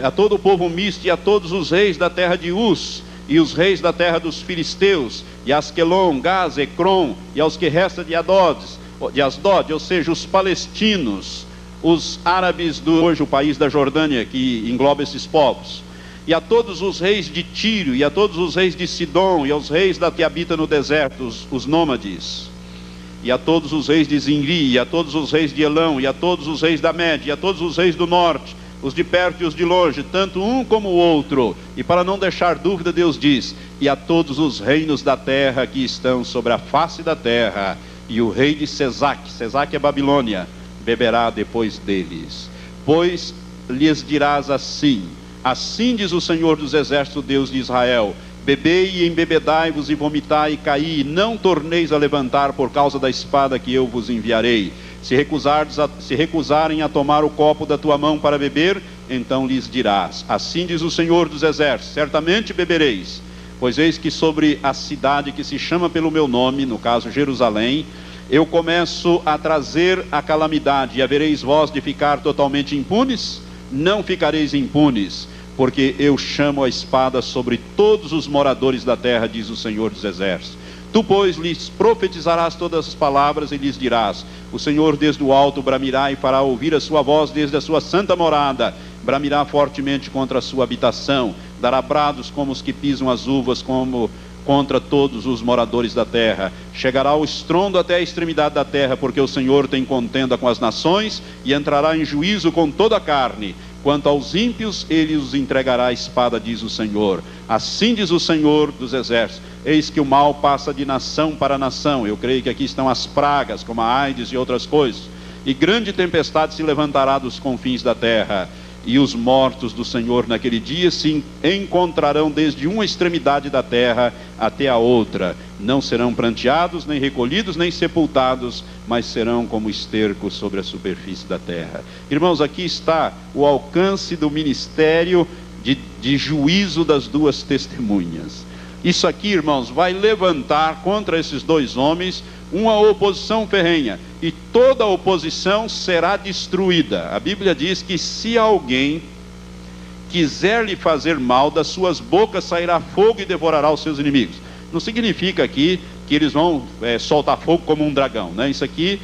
a todo o povo misto e a todos os reis da terra de Uz, e os reis da terra dos filisteus, e Asquelon, Gaza, Ecrom, e aos que resta de Asdod, ou seja, os palestinos, os árabes hoje o país da Jordânia, que engloba esses povos, e a todos os reis de Tiro, e a todos os reis de Sidom, e aos reis que habitam no deserto, os nômades, e a todos os reis de Zinri, e a todos os reis de Elão, e a todos os reis da Média, e a todos os reis do norte, os de perto e os de longe, tanto um como o outro. E para não deixar dúvida, Deus diz: e a todos os reinos da terra que estão sobre a face da terra, e o rei de Sesac é Babilônia, beberá depois deles. Pois lhes dirás assim: assim diz o Senhor dos exércitos, Deus de Israel: bebei e embebedai-vos e vomitai e caí, e não torneis a levantar por causa da espada que eu vos enviarei. Se recusarem a tomar o copo da tua mão para beber, então lhes dirás: assim diz o Senhor dos exércitos: certamente bebereis, pois eis que sobre a cidade que se chama pelo meu nome, no caso Jerusalém, eu começo a trazer a calamidade. E havereis vós de ficar totalmente impunes? Não ficareis impunes, porque eu chamo a espada sobre todos os moradores da terra, diz o Senhor dos exércitos. Tu, pois, lhes profetizarás todas as palavras e lhes dirás: o Senhor desde o alto bramirá e fará ouvir a sua voz desde a sua santa morada, bramirá fortemente contra a sua habitação, dará brados como os que pisam as uvas, como contra todos os moradores da terra. Chegará o estrondo até a extremidade da terra, porque o Senhor tem contenda com as nações, e entrará em juízo com toda a carne. Quanto aos ímpios, ele os entregará à espada, diz o Senhor. Assim diz o Senhor dos exércitos: eis que o mal passa de nação para nação. Eu creio que aqui estão as pragas, como a AIDS e outras coisas. E grande tempestade se levantará dos confins da terra. E os mortos do Senhor naquele dia se encontrarão desde uma extremidade da terra até a outra. Não serão pranteados, nem recolhidos, nem sepultados, mas serão como esterco sobre a superfície da terra. Irmãos, aqui está o alcance do ministério de juízo das duas testemunhas. Isso aqui, irmãos, vai levantar contra esses dois homens uma oposição ferrenha, e toda oposição será destruída. A Bíblia diz que se alguém quiser lhe fazer mal, das suas bocas sairá fogo e devorará os seus inimigos. Não significa aqui que eles vão soltar fogo como um dragão, né? Isso aqui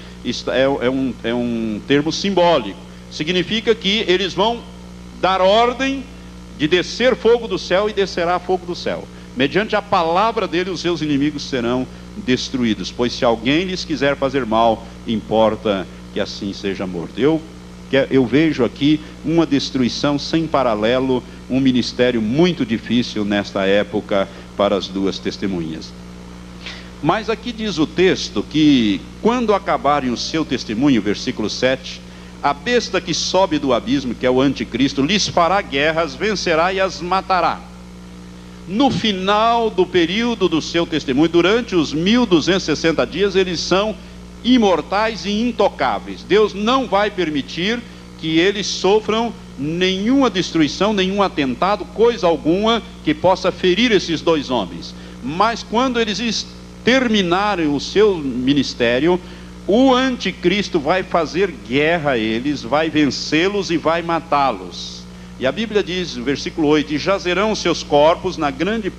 é um termo simbólico. Significa que eles vão dar ordem de descer fogo do céu, e descerá fogo do céu. Mediante a palavra dele, os seus inimigos serão destruídos. Pois se alguém lhes quiser fazer mal, importa que assim seja morto. Eu vejo aqui uma destruição sem paralelo, um ministério muito difícil nesta época para as duas testemunhas. Mas aqui diz o texto que quando acabarem o seu testemunho, versículo 7, a besta que sobe do abismo, que é o anticristo, lhes fará guerras, vencerá e as matará. No final do período do seu testemunho, durante os 1260 dias, eles são imortais e intocáveis. Deus não vai permitir que eles sofram nenhuma destruição, nenhum atentado, coisa alguma que possa ferir esses dois homens. Mas quando eles terminarem o seu ministério, o anticristo vai fazer guerra a eles, vai vencê-los e vai matá-los. E a Bíblia diz, no versículo 8: e jazerão seus corpos na grande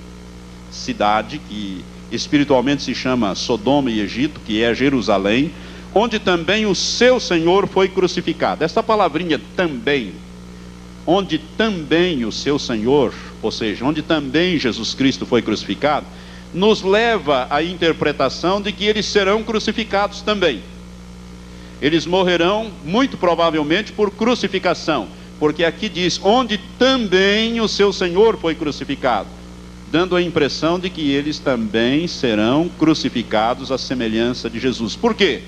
cidade, que espiritualmente se chama Sodoma e Egito, que é Jerusalém, onde também o seu Senhor foi crucificado. Esta palavrinha também, onde também o seu Senhor, ou seja, onde também Jesus Cristo foi crucificado, nos leva à interpretação de que eles serão crucificados também. Eles morrerão, muito provavelmente, por crucificação, porque aqui diz, onde também o seu Senhor foi crucificado, dando a impressão de que eles também serão crucificados à semelhança de Jesus. Por quê?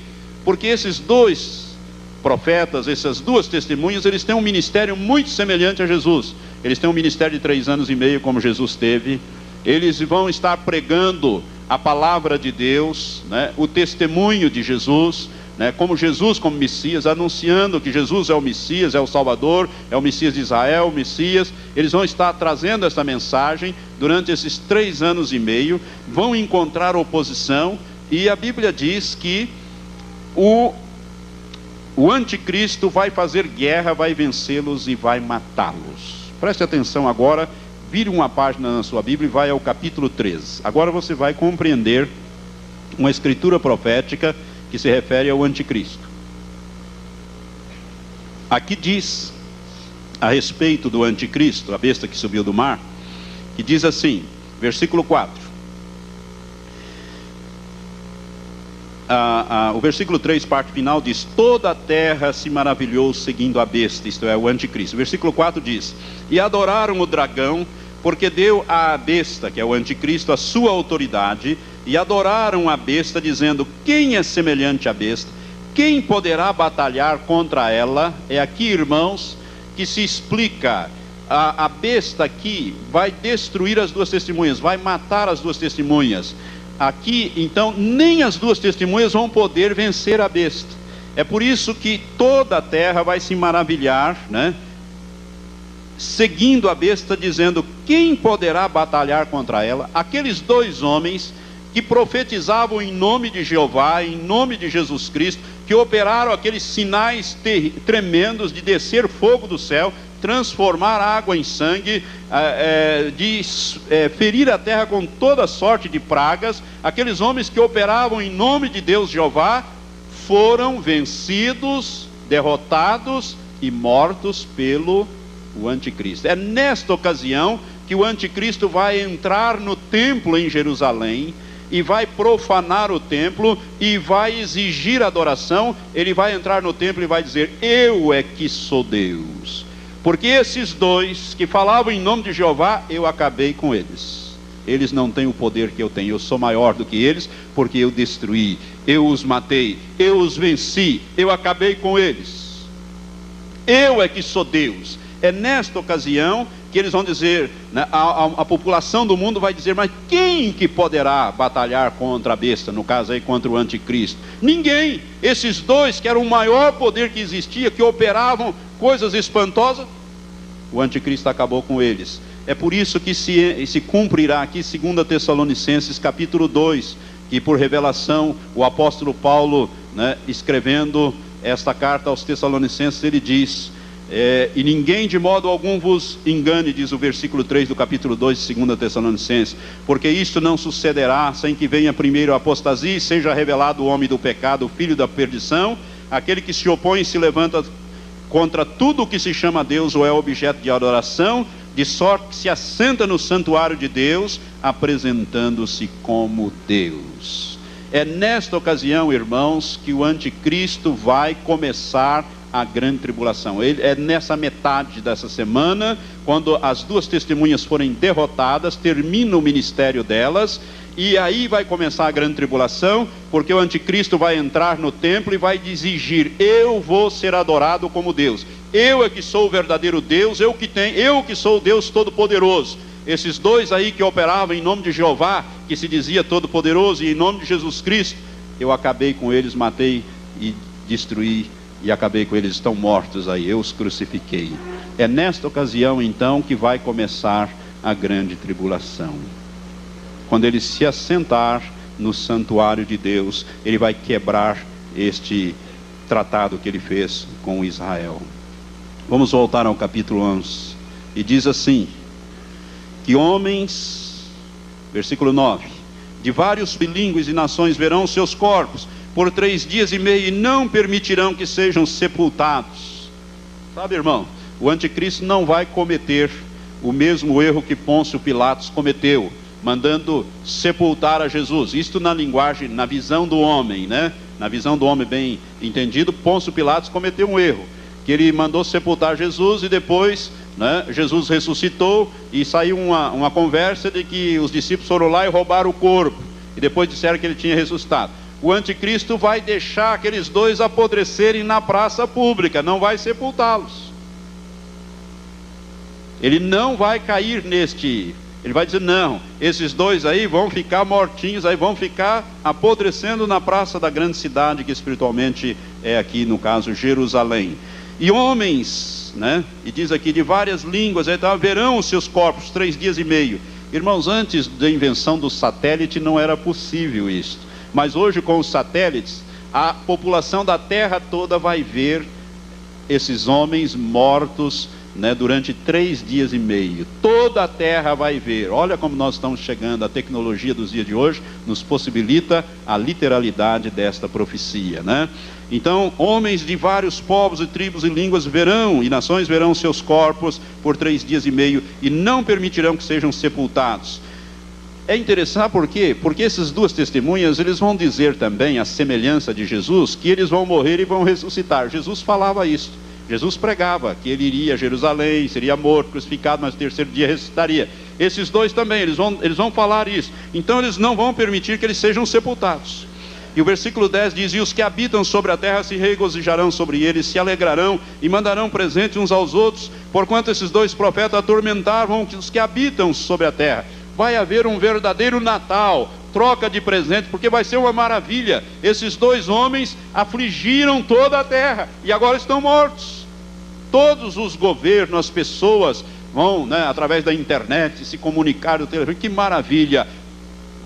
Porque esses dois profetas, essas duas testemunhas, eles têm um ministério muito semelhante a Jesus. Eles têm um ministério de 3 anos e meio, como Jesus teve. Eles vão estar pregando a palavra de Deus, né? O testemunho de Jesus, né, como Jesus como Messias, anunciando que Jesus é o Messias, é o Salvador, é o Messias de Israel, o Messias. Eles vão estar trazendo essa mensagem durante esses 3 anos e meio, vão encontrar oposição, e a Bíblia diz que o anticristo vai fazer guerra, vai vencê-los e vai matá-los. Preste atenção agora, vire uma página na sua Bíblia e vai ao capítulo 13. Agora você vai compreender uma escritura profética que se refere ao anticristo. Aqui diz a respeito do anticristo, a besta que subiu do mar, que diz assim, versículo 4. O versículo 3, parte final, diz: toda a terra se maravilhou seguindo a besta, isto é, o anticristo. O versículo 4 diz: e adoraram o dragão, porque deu à besta, que é o anticristo, a sua autoridade, e adoraram a besta, dizendo: quem é semelhante à besta? Quem poderá batalhar contra ela? É aqui, irmãos, que se explica. A besta aqui vai destruir as 2 testemunhas, vai matar as 2 testemunhas. Aqui, então, nem as 2 testemunhas vão poder vencer a besta. É por isso que toda a terra vai se maravilhar, né? Seguindo a besta, dizendo: quem poderá batalhar contra ela? Aqueles 2 homens que profetizavam em nome de Jeová, em nome de Jesus Cristo, que operaram aqueles sinais tremendos de descer fogo do céu, transformar água em sangue, de ferir a terra com toda sorte de pragas. Aqueles homens que operavam em nome de Deus Jeová foram vencidos, derrotados e mortos pelo anticristo. É nesta ocasião que o anticristo vai entrar no templo em Jerusalém e vai profanar o templo e vai exigir adoração. Ele vai entrar no templo e vai dizer: eu é que sou Deus. Porque esses 2 que falavam em nome de Jeová, eu acabei com eles. Eles não têm o poder que eu tenho. Eu sou maior do que eles, porque eu destruí, eu os matei, eu os venci, eu acabei com eles. Eu é que sou Deus. É nesta ocasião que eles vão dizer, né, a população do mundo vai dizer: mas quem que poderá batalhar contra a besta? No caso aí, contra o anticristo. Ninguém. Esses 2 que eram o maior poder que existia, que operavam coisas espantosas, o anticristo acabou com eles. É por isso que se cumprirá aqui 2 Tessalonicenses capítulo 2, que por revelação o apóstolo Paulo, né, escrevendo esta carta aos Tessalonicenses, ele diz: e ninguém de modo algum vos engane, diz o versículo 3 do capítulo 2 de 2 Tessalonicenses, porque isto não sucederá sem que venha primeiro a apostasia e seja revelado o homem do pecado, o filho da perdição, aquele que se opõe e se levanta contra tudo o que se chama Deus ou é objeto de adoração, de sorte que se assenta no santuário de Deus, apresentando-se como Deus. É nesta ocasião, irmãos, que o anticristo vai começar a grande tribulação. É nessa metade dessa semana, quando as 2 testemunhas forem derrotadas, termina o ministério delas, e aí vai começar a grande tribulação, porque o anticristo vai entrar no templo e vai exigir: eu vou ser adorado como Deus, eu é que sou o verdadeiro Deus, eu que sou o Deus Todo-Poderoso. Esses 2 aí que operavam em nome de Jeová, que se dizia Todo-Poderoso, e em nome de Jesus Cristo, eu acabei com eles, matei e destruí, e acabei com eles, estão mortos aí, eu os crucifiquei. É nesta ocasião então que vai começar a grande tribulação. Quando ele se assentar no santuário de Deus, ele vai quebrar este tratado que ele fez com Israel. Vamos voltar ao capítulo 11, e diz assim: que homens, versículo 9, de vários bilíngues e nações verão seus corpos por 3 dias e meio e não permitirão que sejam sepultados. Sabe, irmão, o anticristo não vai cometer o mesmo erro que Pôncio Pilatos cometeu, mandando sepultar a Jesus. Isto na linguagem, na visão do homem, né? Na visão do homem bem entendido, Pôncio Pilatos cometeu um erro, que ele mandou sepultar Jesus e depois, né, Jesus ressuscitou e saiu uma conversa de que os discípulos foram lá e roubaram o corpo, e depois disseram que ele tinha ressuscitado. O anticristo vai deixar aqueles 2 apodrecerem na praça pública, não vai sepultá-los. Ele não vai cair Ele vai dizer, não, esses dois aí vão ficar mortinhos, aí vão ficar apodrecendo na praça da grande cidade, que espiritualmente é aqui, no caso, Jerusalém. E homens, né, e diz aqui, de várias línguas, então, verão os seus corpos 3 dias e meio. Irmãos, antes da invenção do satélite não era possível isso. Mas hoje, com os satélites, a população da terra toda vai ver esses homens mortos, né, durante 3 dias e meio. Toda a terra vai ver. Olha como nós estamos chegando. A tecnologia dos dias de hoje nos possibilita a literalidade desta profecia, né? Então, homens de vários povos e tribos e línguas verão, e nações verão seus corpos por 3 dias e meio, e não permitirão que sejam sepultados. É interessante, por quê? Porque essas duas testemunhas, eles vão dizer também, a semelhança de Jesus, que eles vão morrer e vão ressuscitar. Jesus falava isso. Jesus pregava que ele iria a Jerusalém, seria morto, crucificado, mas no 3º dia ressuscitaria. Esses dois também, eles vão falar isso. Então eles não vão permitir que eles sejam sepultados. E o versículo 10 diz, e os que habitam sobre a terra se regozijarão sobre eles, se alegrarão e mandarão presentes uns aos outros, porquanto esses dois profetas atormentavam os que habitam sobre a terra. Vai haver um verdadeiro Natal, troca de presentes, porque vai ser uma maravilha. Esses dois homens afligiram toda a terra e agora estão mortos. Todos os governos, as pessoas vão, né, através da internet se comunicar do telefone. Que maravilha!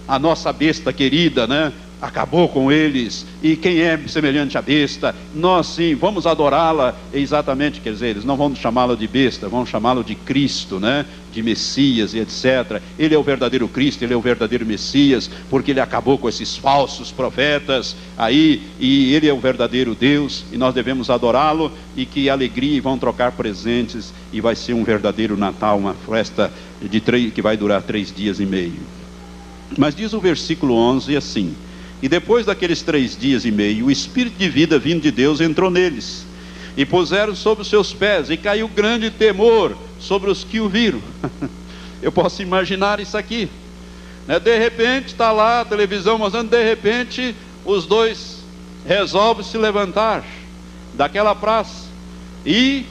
A nossa besta querida, né, acabou com eles. E quem é semelhante à besta? Nós sim, vamos adorá-la. Exatamente, quer dizer, eles não vão chamá-lo de besta, vão chamá-lo de Cristo, né, de Messias e etc. Ele é o verdadeiro Cristo, ele é o verdadeiro Messias, porque ele acabou com esses falsos profetas aí, e ele é o verdadeiro Deus, e nós devemos adorá-lo, e que alegria, e vão trocar presentes, e vai ser um verdadeiro Natal, uma festa que vai durar 3 dias e meio. Mas diz o versículo 11 assim, e depois daqueles 3 dias e meio, o Espírito de vida vindo de Deus entrou neles, e puseram sobre os seus pés, e caiu grande temor sobre os que o viram. Eu posso imaginar isso aqui, né? De repente está lá a televisão mostrando, de repente os dois resolvem se levantar daquela praça, e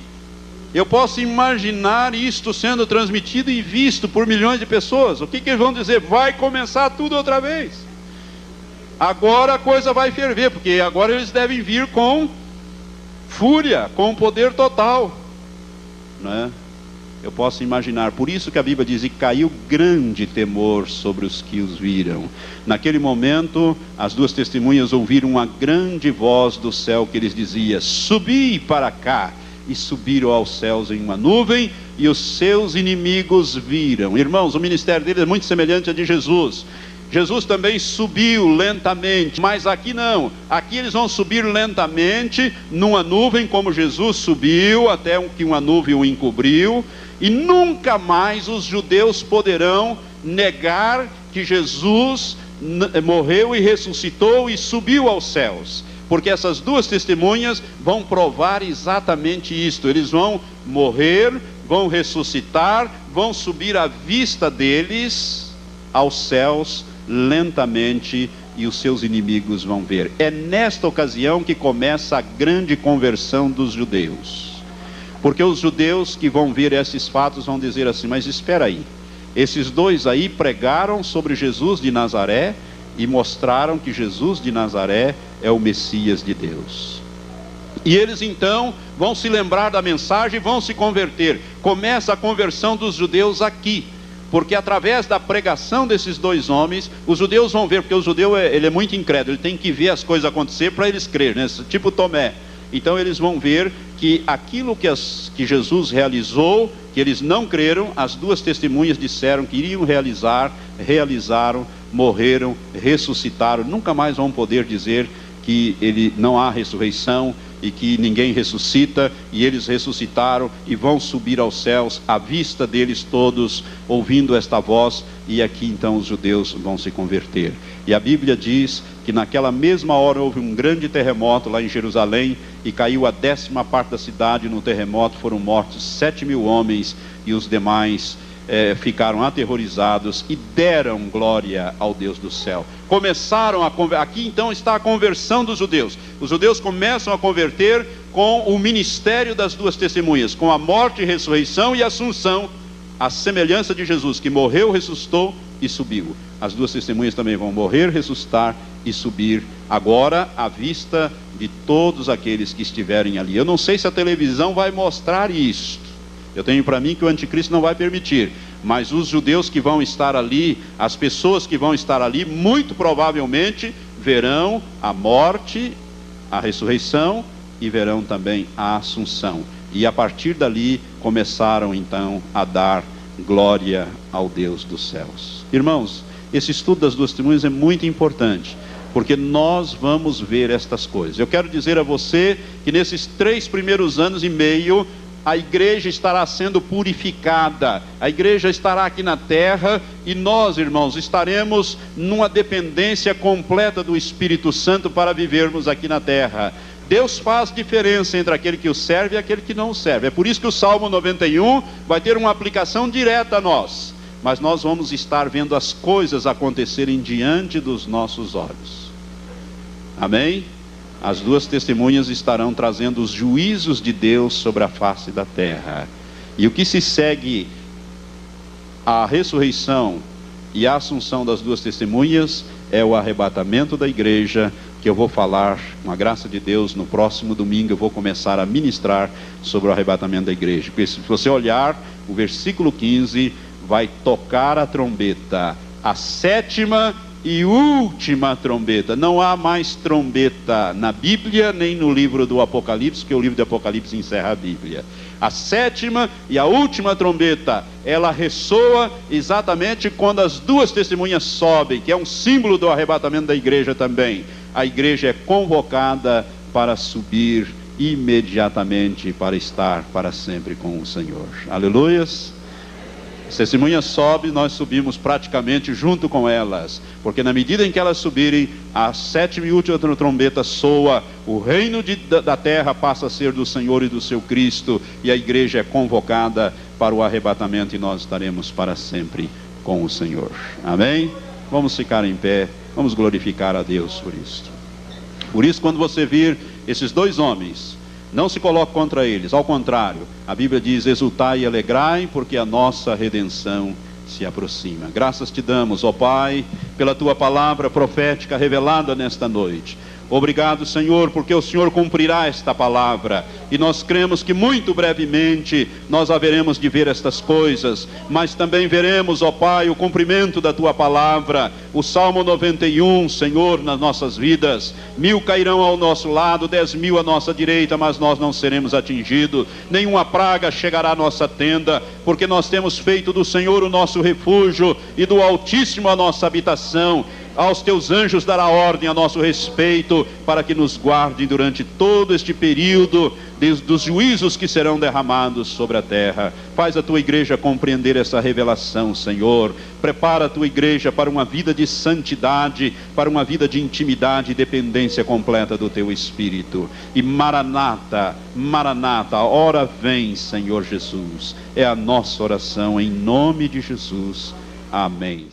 eu posso imaginar isto sendo transmitido e visto por milhões de pessoas. O que eles vão dizer? Vai começar tudo outra vez, agora a coisa vai ferver, porque agora eles devem vir com fúria, com poder total, né? Eu posso imaginar, por isso que a Bíblia diz, e caiu grande temor sobre os que os viram. Naquele momento, as duas testemunhas ouviram uma grande voz do céu que lhes dizia, subi para cá, e subiram aos céus em uma nuvem, e os seus inimigos viram. Irmãos, o ministério deles é muito semelhante ao de Jesus. Jesus também subiu lentamente, mas aqui não. Aqui eles vão subir lentamente numa nuvem, como Jesus subiu, até que uma nuvem o encobriu. E nunca mais os judeus poderão negar que Jesus morreu e ressuscitou e subiu aos céus. Porque essas duas testemunhas vão provar exatamente isto. Eles vão morrer, vão ressuscitar, vão subir à vista deles aos céus lentamente, e os seus inimigos vão ver. É nesta ocasião que começa a grande conversão dos judeus, porque os judeus que vão ver esses fatos vão dizer assim, mas espera aí, esses dois aí pregaram sobre Jesus de Nazaré e mostraram que Jesus de Nazaré é o Messias de Deus, e eles então vão se lembrar da mensagem e vão se converter. Começa a conversão dos judeus aqui, porque através da pregação desses dois homens, os judeus vão ver, porque o judeu ele é muito incrédulo, ele tem que ver as coisas acontecer para eles crerem, né? Tipo Tomé. Então eles vão ver que aquilo que Jesus realizou, que eles não creram, as duas testemunhas disseram que iriam realizar, realizaram, morreram, ressuscitaram. Nunca mais vão poder dizer que não há ressurreição e que ninguém ressuscita, e eles ressuscitaram e vão subir aos céus à vista deles todos, ouvindo esta voz, e aqui então os judeus vão se converter. E a Bíblia diz que naquela mesma hora houve um grande terremoto lá em Jerusalém, e caiu a 10ª parte da cidade no terremoto, foram mortos 7.000 homens, e os demais ficaram aterrorizados e deram glória ao Deus do céu. Começaram aqui então está a conversão dos judeus. Os judeus começam a converter com o ministério das duas testemunhas, com a morte, ressurreição e assunção a semelhança de Jesus, que morreu, ressuscitou e subiu. As duas testemunhas também vão morrer, ressuscitar e subir, agora à vista de todos aqueles que estiverem ali. Eu não sei se a televisão vai mostrar isso. Eu tenho para mim que o anticristo não vai permitir, mas os judeus que vão estar ali, as pessoas que vão estar ali, muito provavelmente verão a morte, a ressurreição e verão também a assunção. E a partir dali começaram então a dar glória ao Deus dos céus. Irmãos, esse estudo das duas testemunhas é muito importante, porque nós vamos ver estas coisas. Eu quero dizer a você que nesses 3 primeiros anos e meio, a igreja estará sendo purificada, a igreja estará aqui na terra, e nós, irmãos, estaremos numa dependência completa do Espírito Santo para vivermos aqui na terra. Deus faz diferença entre aquele que o serve e aquele que não o serve. É por isso que o Salmo 91 vai ter uma aplicação direta a nós, mas nós vamos estar vendo as coisas acontecerem diante dos nossos olhos. Amém? As duas testemunhas estarão trazendo os juízos de Deus sobre a face da terra. E o que se segue a ressurreição e a assunção das duas testemunhas é o arrebatamento da igreja, que eu vou falar, com a graça de Deus, no próximo domingo eu vou começar a ministrar sobre o arrebatamento da igreja. Porque se você olhar o versículo 15, vai tocar a trombeta, a 7ª e última trombeta. Não há mais trombeta na Bíblia, nem no livro do Apocalipse, que o livro do Apocalipse encerra a Bíblia. A 7ª e a última trombeta, ela ressoa exatamente quando as duas testemunhas sobem, que é um símbolo do arrebatamento da igreja também. A igreja é convocada para subir imediatamente, para estar para sempre com o Senhor. Aleluias! As testemunhas sobem, nós subimos praticamente junto com elas, porque na medida em que elas subirem, a 7ª e última trombeta soa, o reino da terra passa a ser do Senhor e do seu Cristo, e a igreja é convocada para o arrebatamento, e nós estaremos para sempre com o Senhor. Amém? Vamos ficar em pé, vamos glorificar a Deus por isso. Por isso, quando você vir esses 2 homens, não se coloque contra eles, ao contrário, a Bíblia diz: exultai e alegrai, porque a nossa redenção se aproxima. Graças te damos, ó Pai, pela tua palavra profética revelada nesta noite. Obrigado, Senhor, porque o Senhor cumprirá esta palavra, e nós cremos que muito brevemente nós haveremos de ver estas coisas, mas também veremos, ó Pai, o cumprimento da tua palavra. O Salmo 91, Senhor, nas nossas vidas: 1000 cairão ao nosso lado, 10.000 à nossa direita, mas nós não seremos atingidos, nenhuma praga chegará à nossa tenda, porque nós temos feito do Senhor o nosso refúgio, e do Altíssimo a nossa habitação. Aos teus anjos dará ordem a nosso respeito, para que nos guardem durante todo este período dos juízos que serão derramados sobre a terra. Faz a tua igreja compreender essa revelação, Senhor. Prepara a tua igreja para uma vida de santidade, para uma vida de intimidade e dependência completa do teu Espírito. E Maranata, Maranata, a hora vem, Senhor Jesus. É a nossa oração em nome de Jesus. Amém.